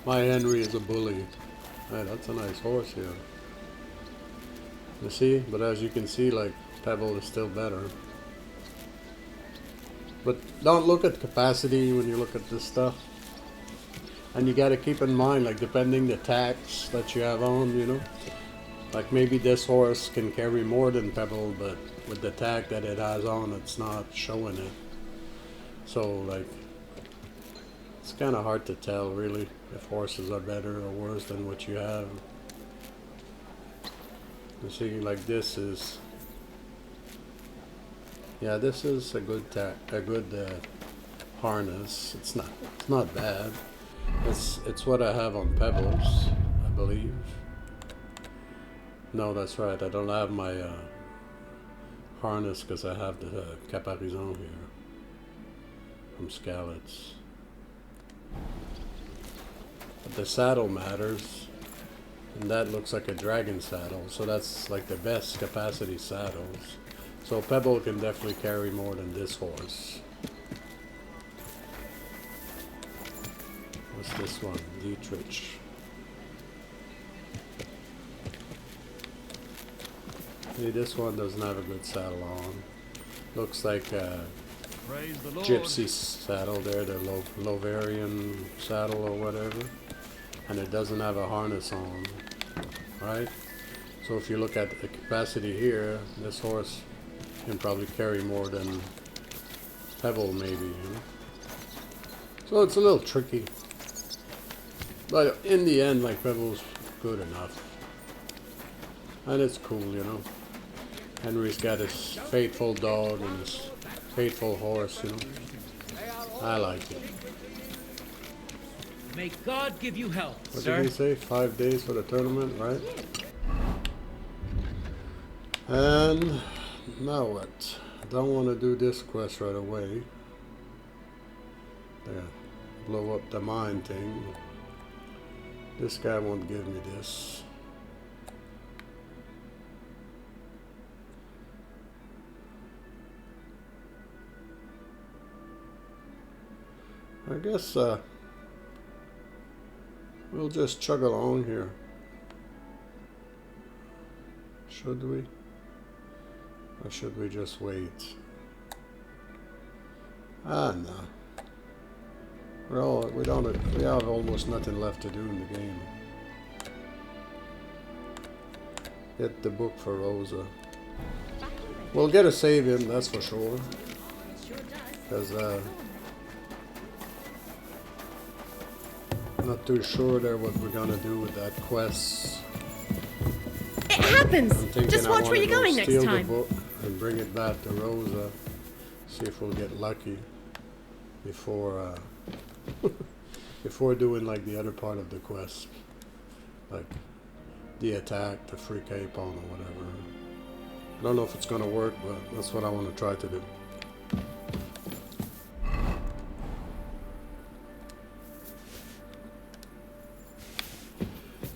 My Henry is a bully. Hey, that's a nice horse here. You see? But as you can see, like, Pebble is still better. But don't look at capacity when you look at this stuff. And you gotta keep in mind, like, depending the tax that you have on, you know? Like, maybe this horse can carry more than Pebble, but with the tag that it has on, it's not showing it. So, like, it's kind of hard to tell, really, if horses are better or worse than what you have. You see, like, this is... Yeah, this is a good harness. It's not bad. It's what I have on Pebbles, I believe. No, that's right. I don't have my harness because I have the caparison here from Scalets. But the saddle matters, and that looks like a dragon saddle, so that's like the best capacity saddles. So Pebble can definitely carry more than this horse. What's this one? Dietrich. See, this one doesn't have a good saddle on. Looks like a Praise the Lord. gypsy saddle there, the Lovarian saddle or whatever. And it doesn't have a harness on, right? So if you look at the capacity here, this horse can probably carry more than Pebble maybe, you know? So it's a little tricky. But in the end, like, Pebble's good enough. And it's cool, you know? Henry's got his faithful dog and his faithful horse, you know? I like it. May God give you health, What sir. did he say? 5 days for the tournament, right? And now what? I don't want to do this quest right away. Yeah, blow up the mine thing. This guy won't give me this. I guess we'll just chug along here. Should we? Or should we just wait? Ah, no. We have almost nothing left to do in the game. Get the book for Rosa. We'll get a save in, that's for sure. Because not too sure there what we're gonna do with that quest. It happens! I'm thinking Just watch where you're going next steal time. the book and bring it back to Rosa. See if we'll get lucky before before doing like the other part of the quest, like the attack, the free capon or whatever. I don't know if it's gonna work, but that's what I want to try to do.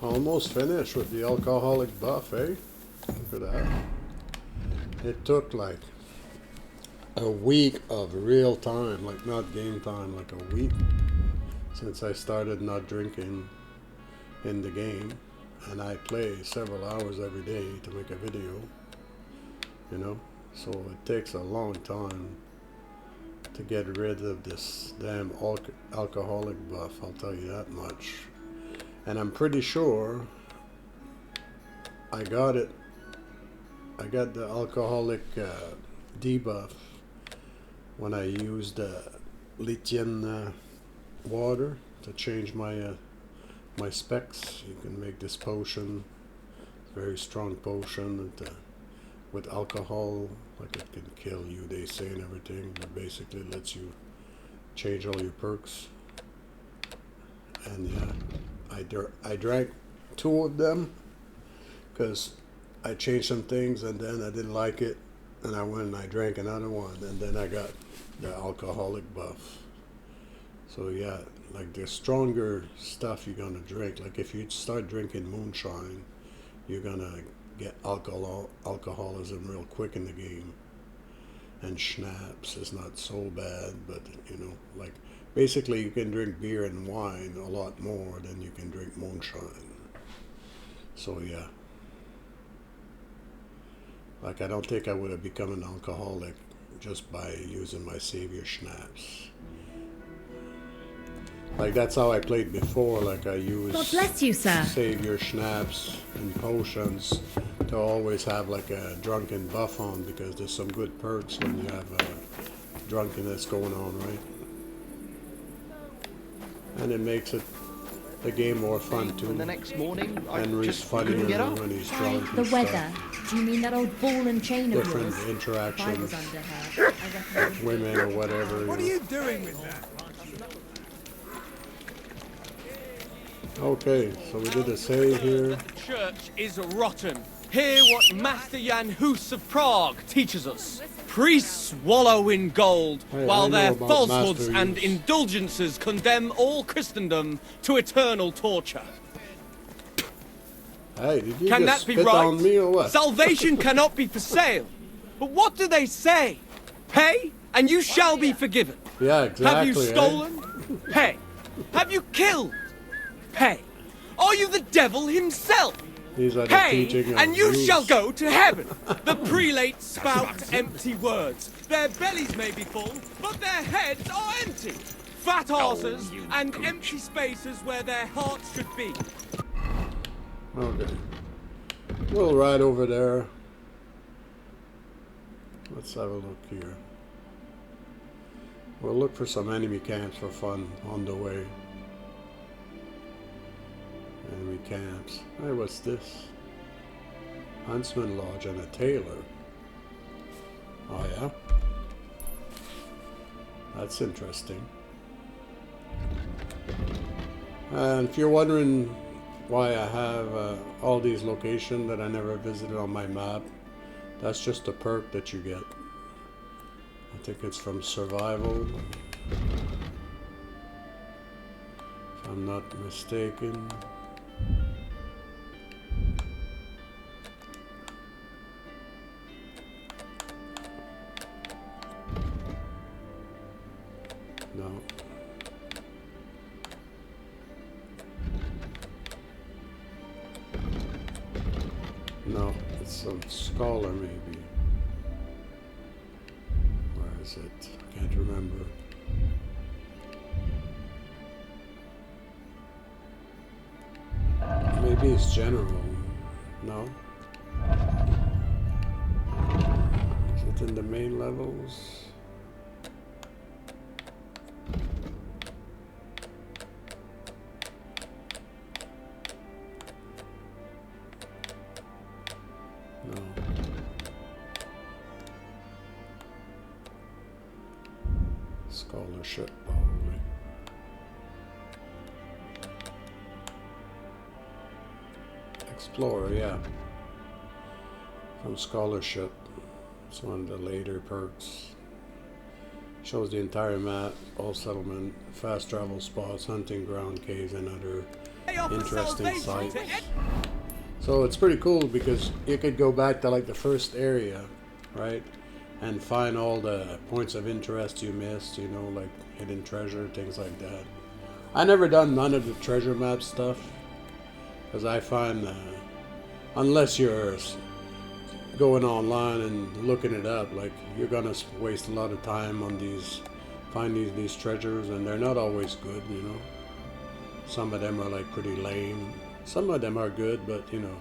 Almost finished with the alcoholic buff, eh? Look at that. It took like a week of real time, like not game time, like a week since I started not drinking in the game. And I play several hours every day to make a video, you know? So it takes a long time to get rid of this damn alcoholic buff, I'll tell you that much. And I'm pretty sure I got it. I got the alcoholic debuff when I used lithium water to change my my specs. You can make this potion, very strong potion, with alcohol. Like it can kill you, they say, and everything, but basically lets you change all your perks. And yeah. I drank 2 of them because I changed some things and then I didn't like it, and I went and I drank another one, and then I got the alcoholic buff. So yeah, like the stronger stuff you're gonna drink, like if you start drinking moonshine, you're gonna get alcoholism real quick in the game. And schnapps is not so bad, but you know, like basically you can drink beer and wine a lot more than you can drink moonshine. So yeah. Like I don't think I would have become an alcoholic just by using my Savior schnapps. Like that's how I played before, like I used God bless you, sir. Savior schnapps and potions to always have like a drunken buff on, because there's some good perks when you have drunkenness going on, right? And it makes it the game more fun too. And the next morning, I Henry's just funnier couldn't get up. when he's drunk. The and weather. stuff. Do you mean that old ball and chain of Different yours? If I interactions was under her, I reckon with women or whatever. What are you you doing with that? know. Okay, so we did a save here. Church is rotten. Hear what Master Jan Hus of Prague teaches us. Priests wallow in gold, Hey, while I know their about falsehoods Master and Hus. indulgences condemn all Christendom to eternal torture. Hey, did you Can just that be spit right? on me or what? Salvation cannot be for sale. But what do they say? Pay, and you shall be forgiven. Yeah, exactly. Have you eh? stolen? Pay. Have you killed? Pay. Are you the devil himself? These are the Hey, teaching of and you Zeus. shall go to heaven. The prelates spout empty words. Their bellies may be full, but their heads are empty. Fat arses and empty spaces where their hearts should be. Okay. We'll ride over there. Let's have a look here. We'll look for some enemy camps for fun on the way. Enemy camps. Hey, what's this? Huntsman Lodge and a tailor. Oh yeah? That's interesting. And if you're wondering why I have all these locations that I never visited on my map, that's just a perk that you get. I think it's from survival, if I'm not mistaken. No. No, it's some scholar maybe. Where is it? Can't remember. Maybe it's general. No? Is it in the main levels? No. Scholarship, probably. Explorer, yeah. From scholarship. It's one of the later perks. Shows the entire map, all settlement, fast travel spots, hunting ground, caves, and other interesting sites. So it's pretty cool because you could go back to like the first area, right? And find all the points of interest you missed, you know, like hidden treasure, things like that. I never done none of the treasure map stuff because I find unless you're going online and looking it up, like you're gonna waste a lot of time on finding these treasures, and they're not always good, you know. Some of them are like pretty lame. Some of them are good, but you know,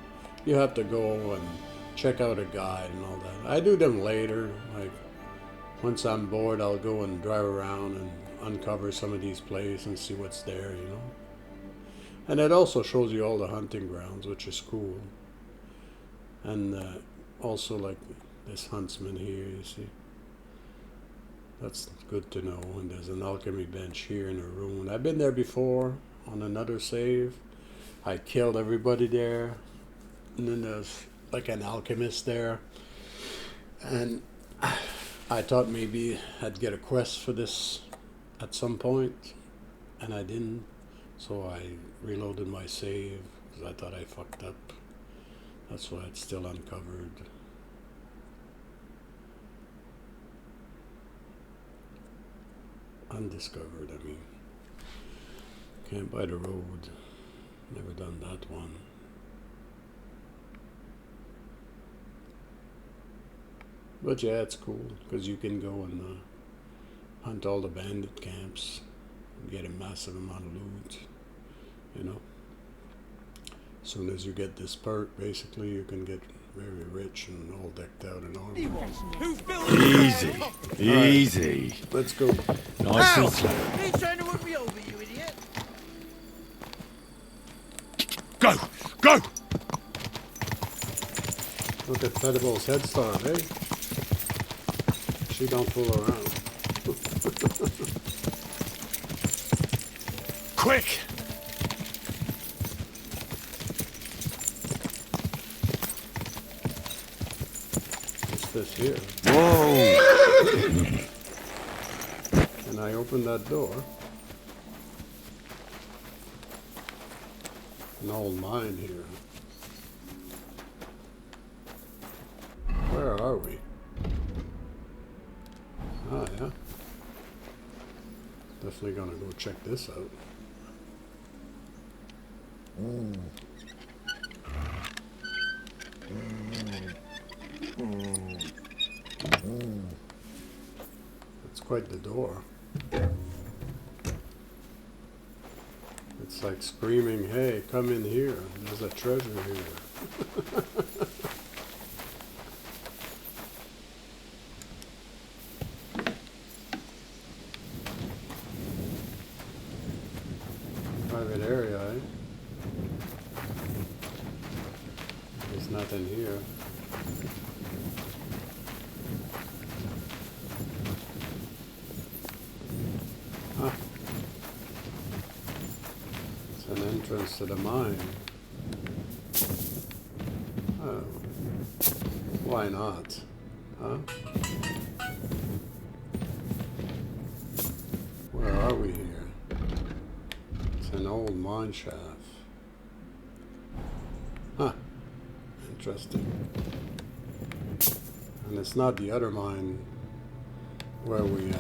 you have to go and check out a guide and all that. I do them later, like once I'm bored I'll go and drive around and uncover some of these places and see what's there, you know. And it also shows you all the hunting grounds, which is cool. And also like this huntsman here, you see. That's good to know. And there's an alchemy bench here in a ruin. I've been there before on another save. I killed everybody there. And then there's like an alchemist there. And I thought maybe I'd get a quest for this at some point. And I didn't. So I reloaded my save because I thought I fucked up. That's why it's still uncovered. Undiscovered, I mean. Camp by the road. Never done that one. But yeah, it's cool because you can go and hunt all the bandit camps and get a massive amount of loot, you know. As soon as you get this perk, basically you can get very rich and all decked out in armor. Easy, easy. Right, let's go. Nice and slow. He's trying to run me over, you idiot. Go, go. Look at Fedible's head start, hey? She don't fool around. Quick. What's this here? Whoa. Can I open that door? An old mine here. Where are we? Ah, yeah. Definitely gonna go check this out. quite the door. It's like screaming, hey, come in here. There's a treasure here. Private area, eh? There's nothing here. Huh. It's an entrance to the mine. Oh. Why not? Huh? Where are we here? It's an old mine shaft. Huh. Interesting. And it's not the other mine where we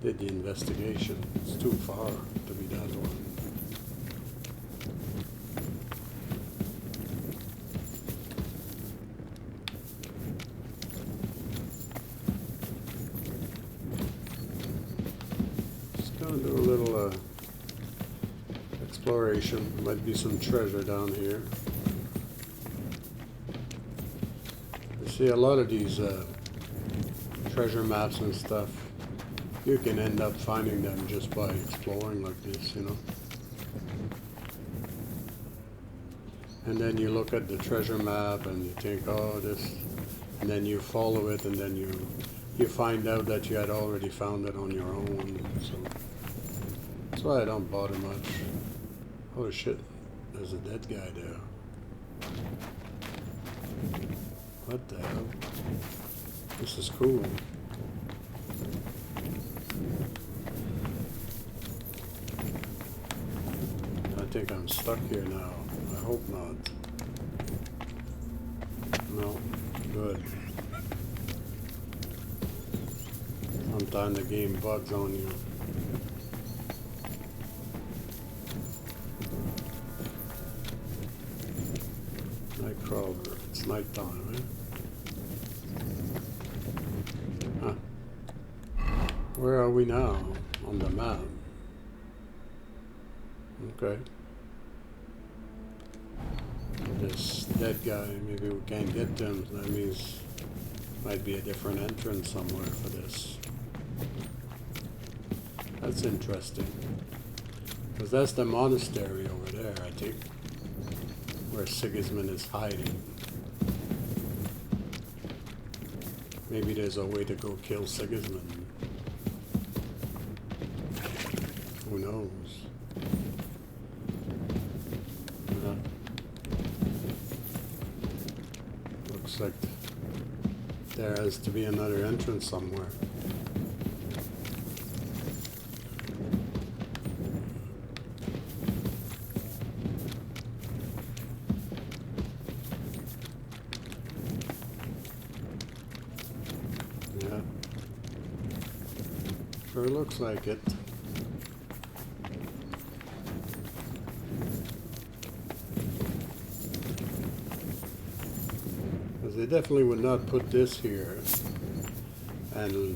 did the investigation. It's too far to be that one. Just gonna do a little exploration. Might be some treasure down here. You see a lot of these treasure maps and stuff. You can end up finding them just by exploring like this, you know. And then you look at the treasure map and you think, oh, this, and then you follow it, and then you find out that you had already found it on your own. So that's why I don't bother much. Oh shit, there's a dead guy there. What the hell? This is cool. I think I'm stuck here now. I hope not. No, good. Sometimes the game bugs on you. Nightcrawler, it's nighttime, eh? Huh. Where are we now on the map? Okay. This dead guy, maybe we can't get to him. That means might be a different entrance somewhere for this. That's interesting. Because that's the monastery over there, I think, where Sigismund is hiding. Maybe there's a way to go kill Sigismund. Who knows? Looks like there has to be another entrance somewhere. Yeah. Sure looks like it. They definitely would not put this here and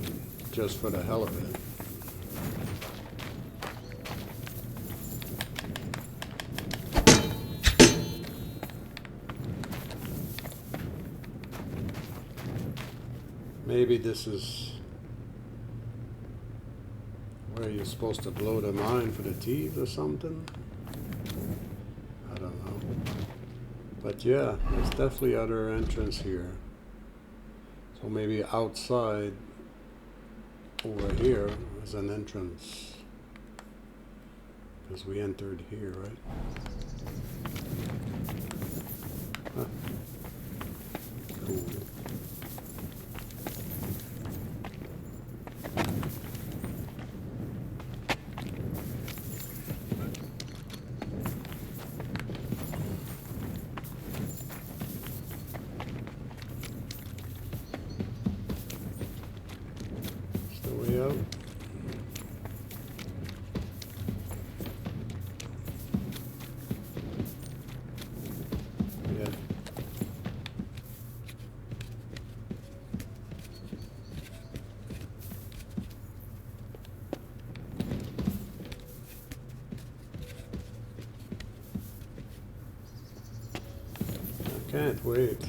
just for the hell of it. Maybe this is where you're supposed to blow the mine for the thieves or something. I don't know. But yeah, there's definitely other entrance here. So maybe outside over here is an entrance. Because we entered here, right? Huh. Cool. Can't wait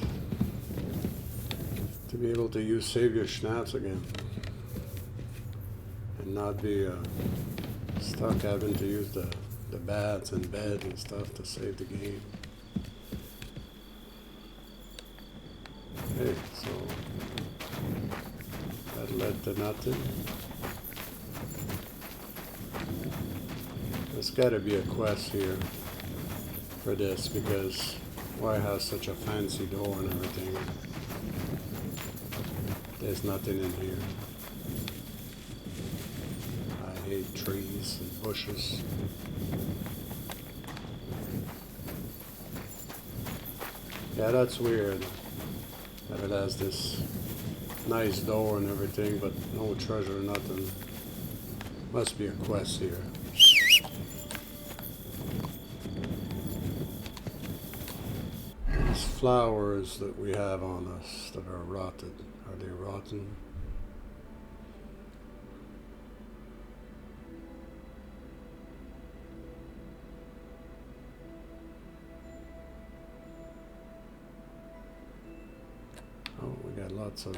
to be able to use Save Your Schnapps again. And not be stuck having to use the bats and bed and stuff to save the game. Okay, so that led to nothing. There's gotta be a quest here for this, because why have such a fancy door and everything? There's nothing in here. I hate trees and bushes. Yeah, that's weird that it has this nice door and everything, but no treasure, nothing. Must be a quest here. These flowers that we have on us that are rotted, are they rotten? Oh, we got lots of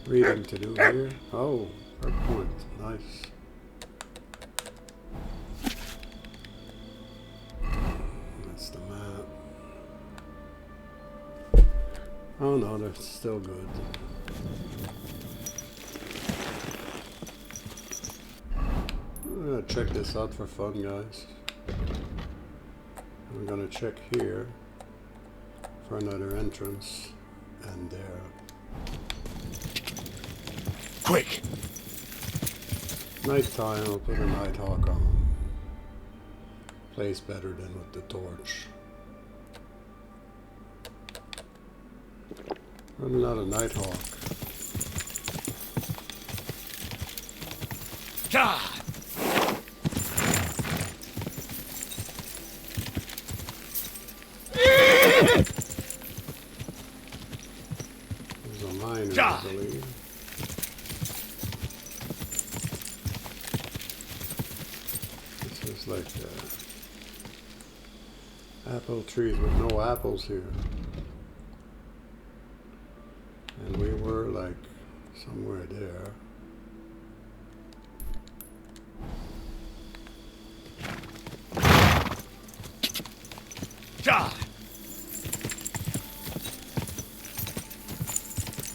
reading to do here. Oh, her point. Nice. That's the map. Oh no, they're still good. I'm gonna check this out for fun, guys. I'm gonna check here for another entrance. And there. Quick! Nighttime, I'll put a Nighthawk on. Plays better than with the torch. I'm not a Nighthawk. God! I believe. This is like apple trees with no apples here. And we were like somewhere there. God!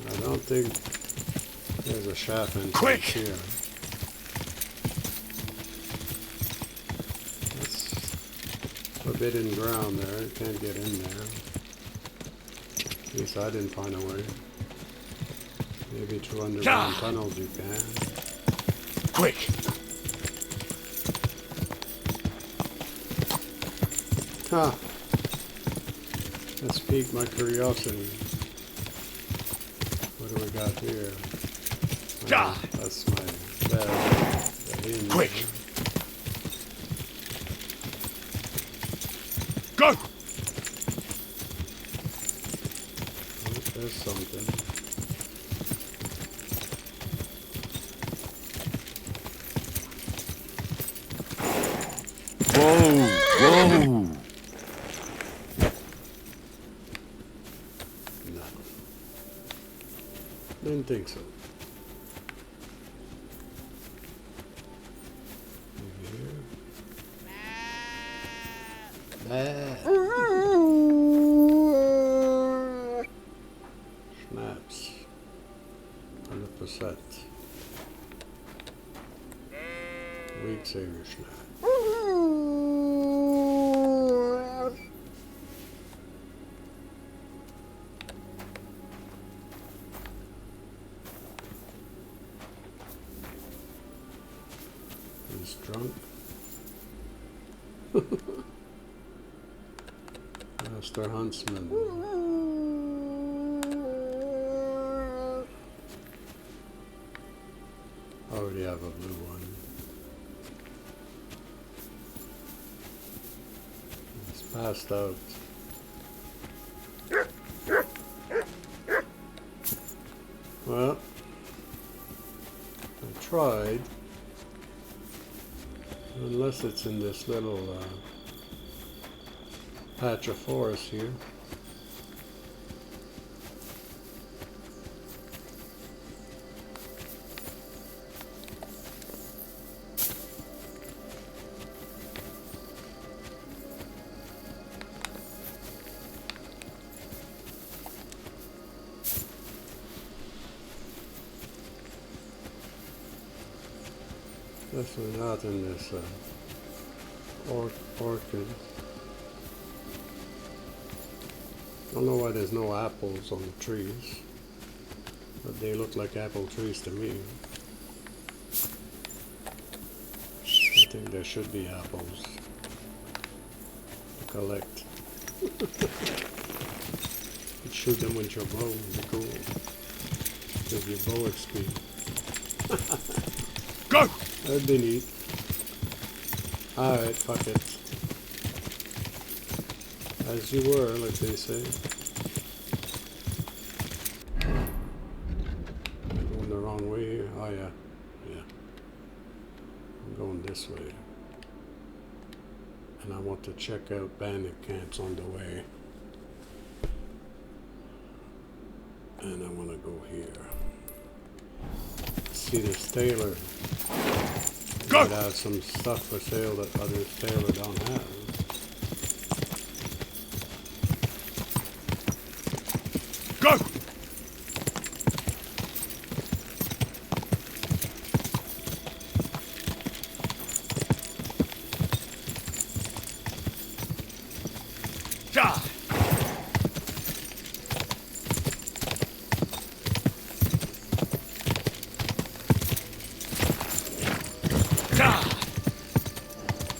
I don't think there's a shaft entrance Quick! Here. That's forbidden ground there. You can't get in there. At least I didn't find a way. Maybe through underground tunnels you can. Quick! Ha! Let's pique my curiosity. What do we got here? That's my bed. Quick! Go! Oh, there's something. Whoa! Whoa! Didn't think so. Over here. Schnapps. 100%. Weak savior schnapps. Drunk. Master Huntsman. Already have a blue one. It's passed out. Well, I tried. Unless it's in this little patch of forest here. Definitely not in this orchid. I don't know why there's no apples on the trees, but they look like apple trees to me. I think there should be apples to collect. You shoot them with your bow, it'd be cool. Give you bow XP. Go! That'd be neat. Alright, fuck it. As you were, like they say. I'm going the wrong way here. Oh yeah. Yeah. I'm going this way. And I want to check out bandit camps on the way. And I want to go here. See this tailor. Might have some stuff for sale that other tailor don't have. Go!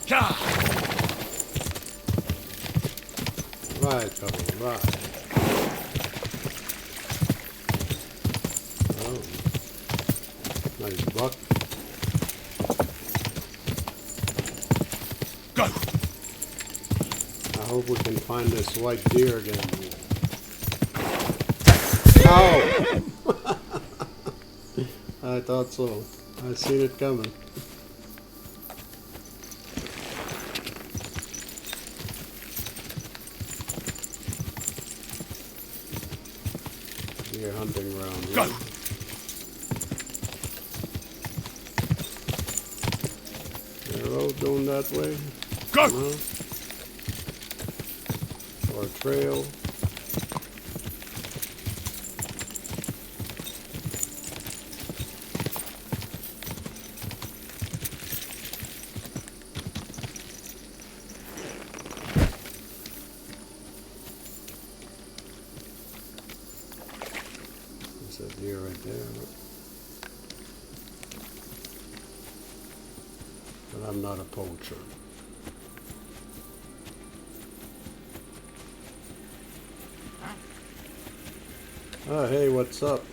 Ja! Right, couple, right. Oh, nice buck. Go! I hope we can find this white deer again. Ow! I thought so. I seen it coming. Deer hunting ground. Go! The road going that way? Go! No? Or a trail? There's a deer right there. But I'm not a poacher. Oh, hey, what's up?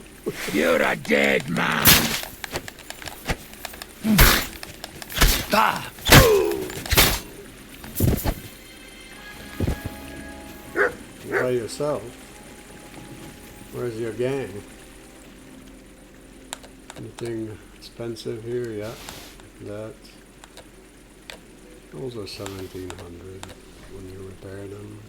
You're a dead man. Ah. You by yourself? Where's your gang? Anything expensive here? Yeah. That. Those are 1,700 when you repair them.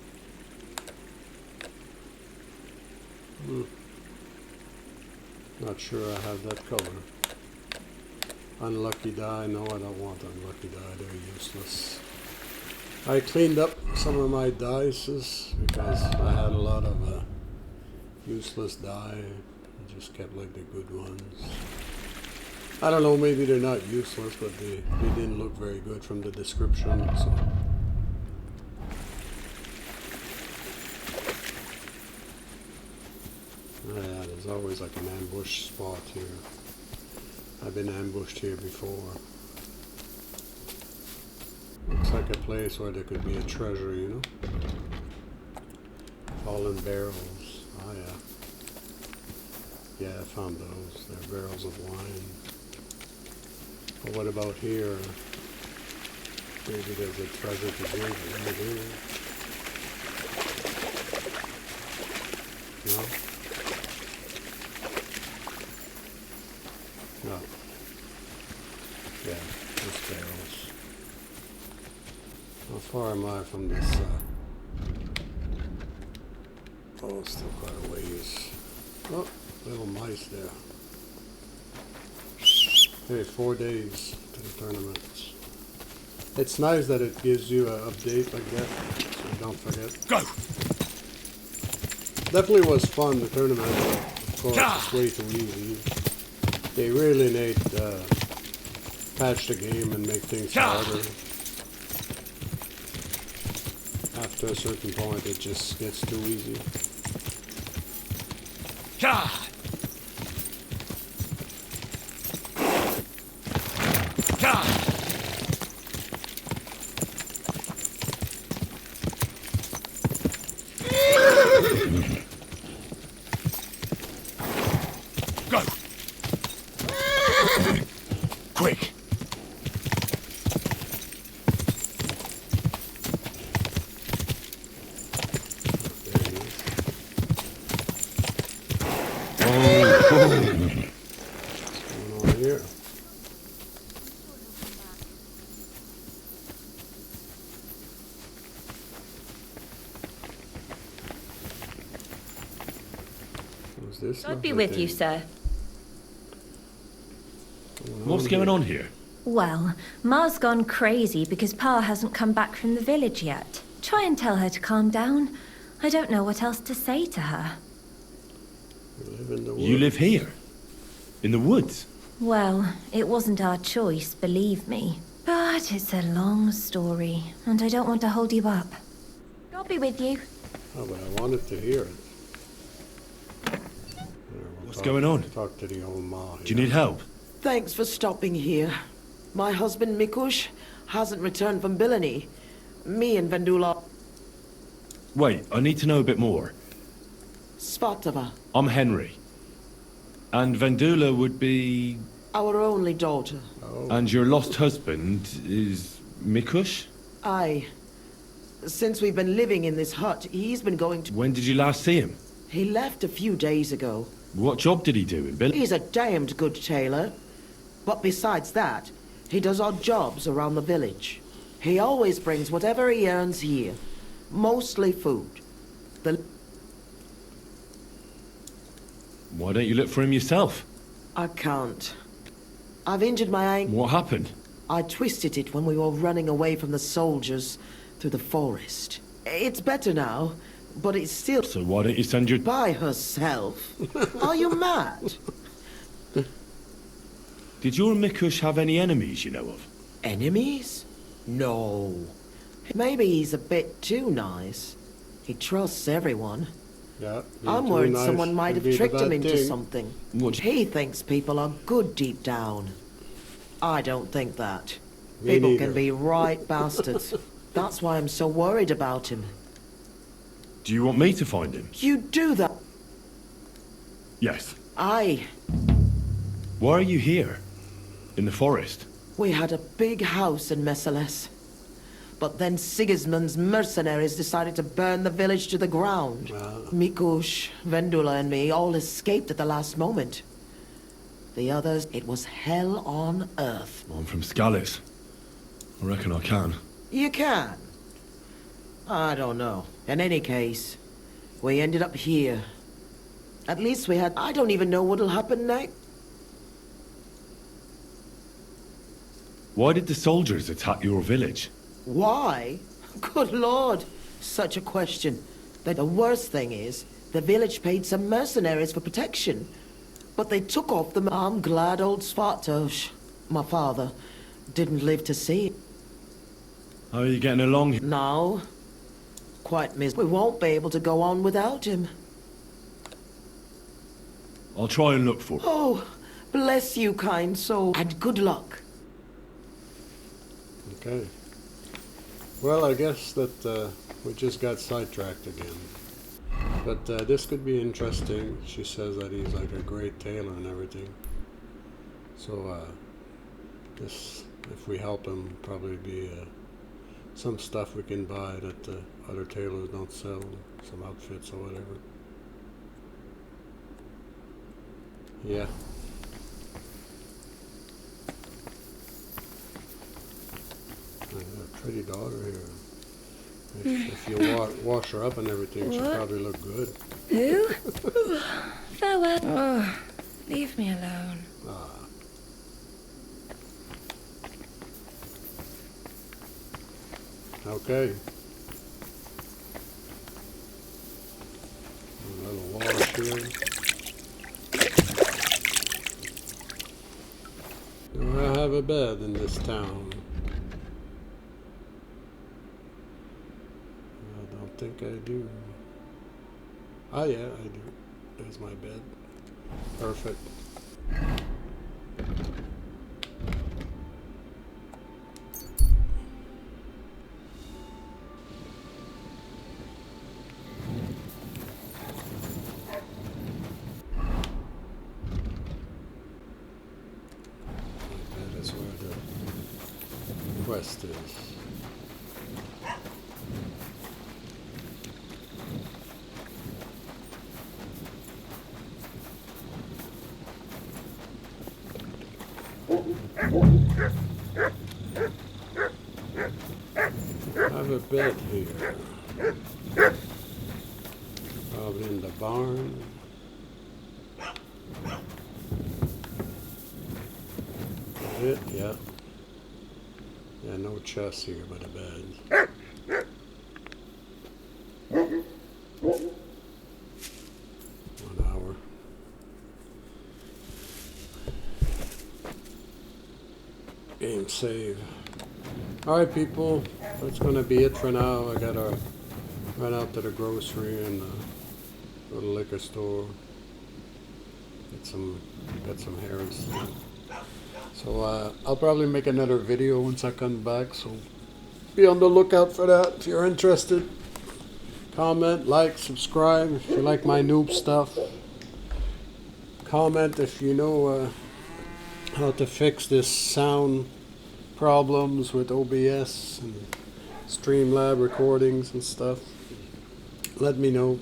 Not sure I have that cover. Unlucky die. No, I don't want unlucky die. They're useless. I cleaned up some of my dices because I had a lot of useless die. I just kept like the good ones. I don't know, maybe they're not useless, but they didn't look very good from the description. So. Oh yeah, there's always like an ambush spot here. I've been ambushed here before. Looks like a place where there could be a treasure, you know? Fallen barrels. Oh yeah. Yeah, I found those. They're barrels of wine. But what about here? Maybe there's a treasure to dig right here. No? No. Yeah, just barrels. How far am I from this? Oh, still quite a ways. Oh, little mice there. Hey, 4 days to the tournament. It's nice that it gives you an update like that, so you don't forget. Go! Definitely was fun, the tournament. Of course, it's way too easy. They really need patch the game and make things harder. After a certain point, it just gets too easy. Go! Quick! God be with you, sir. What's going on here? Well, Ma's gone crazy because Pa hasn't come back from the village yet. Try and tell her to calm down. I don't know what else to say to her. You live here? In the woods? Well, it wasn't our choice, believe me. But it's a long story, and I don't want to hold you up. God be with you. Oh, but I wanted to hear it. What's going on? Talk to the old Ma. Do you need help? Thanks for stopping here. My husband Mikush hasn't returned from Billany. Me and Vendula... Wait, I need to know a bit more. Svatava, I'm Henry. And Vendula would be... our only daughter. And your lost husband is Mikush? Aye. Since we've been living in this hut, he's been going to... When did you last see him? He left a few days ago. What job did he do in Bill? He's a damned good tailor. But besides that, he does odd jobs around the village. He always brings whatever he earns here. Mostly food. Why don't you look for him yourself? I can't. I've injured my ankle. What happened? I twisted it when we were running away from the soldiers through the forest. It's better now, but it's still... So why don't you send your... By herself? Are you mad? Did your Mikush have any enemies you know of? Enemies? No. Maybe he's a bit too nice. He trusts everyone. Yeah, I'm worried nice someone might have be tricked him that into thing. something. What? He thinks people are good deep down. I don't think that. Me People neither. can be right bastards. That's why I'm so worried about him. Do you want me to find him? You do that. Yes. Aye. Why are you here? In the forest? We had a big house in Messales. But then Sigismund's mercenaries decided to burn the village to the ground. Mikush, Vendula and me all escaped at the last moment. The others, it was hell on earth. I'm from Scalis. I reckon I can. You can? I don't know. In any case, we ended up here. At least we had... I don't even know what'll happen next. Why did the soldiers attack your village? Why? Good Lord. Such a question. The worst thing is, the village paid some mercenaries for protection. But they took off them. I'm glad old Svartosh, my father, didn't live to see it. How are you getting along? No. Quite miserable. We won't be able to go on without him. I'll try and look for him. Oh, bless you, kind soul. And good luck. Okay. Well, I guess that we just got sidetracked again. But this could be interesting. She says that he's like a great tailor and everything. So this, if we help him, probably be some stuff we can buy that other tailors don't sell. Some outfits or whatever. Yeah. I got a pretty daughter here. If you wash her up and everything, she'll What? probably look good. Who? Farewell. Oh, leave me alone. Okay. A little wash here. Do I have have a bed in this town? I don't think I do. Ah, yeah, I do. There's my bed. Perfect. That is where the quest is. I have a bed here. Probably in the barn. Is it? Yeah. Yeah, no chest here, but a bed. 1 hour. Game save. Alright people, that's gonna be it for now. I gotta run out to the grocery and go to the liquor store. Get some hair and stuff. So I'll probably make another video once I come back, so be on the lookout for that if you're interested. Comment, like, subscribe if you like my noob stuff. Comment if you know how to fix this sound problems with OBS and Streamlab recordings and stuff. Let me know.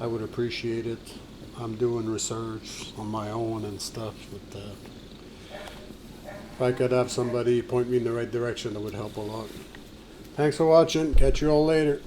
I would appreciate it. I'm doing research on my own and stuff. But if I could have somebody point me in the right direction, that would help a lot. Thanks for watching. Catch you all later.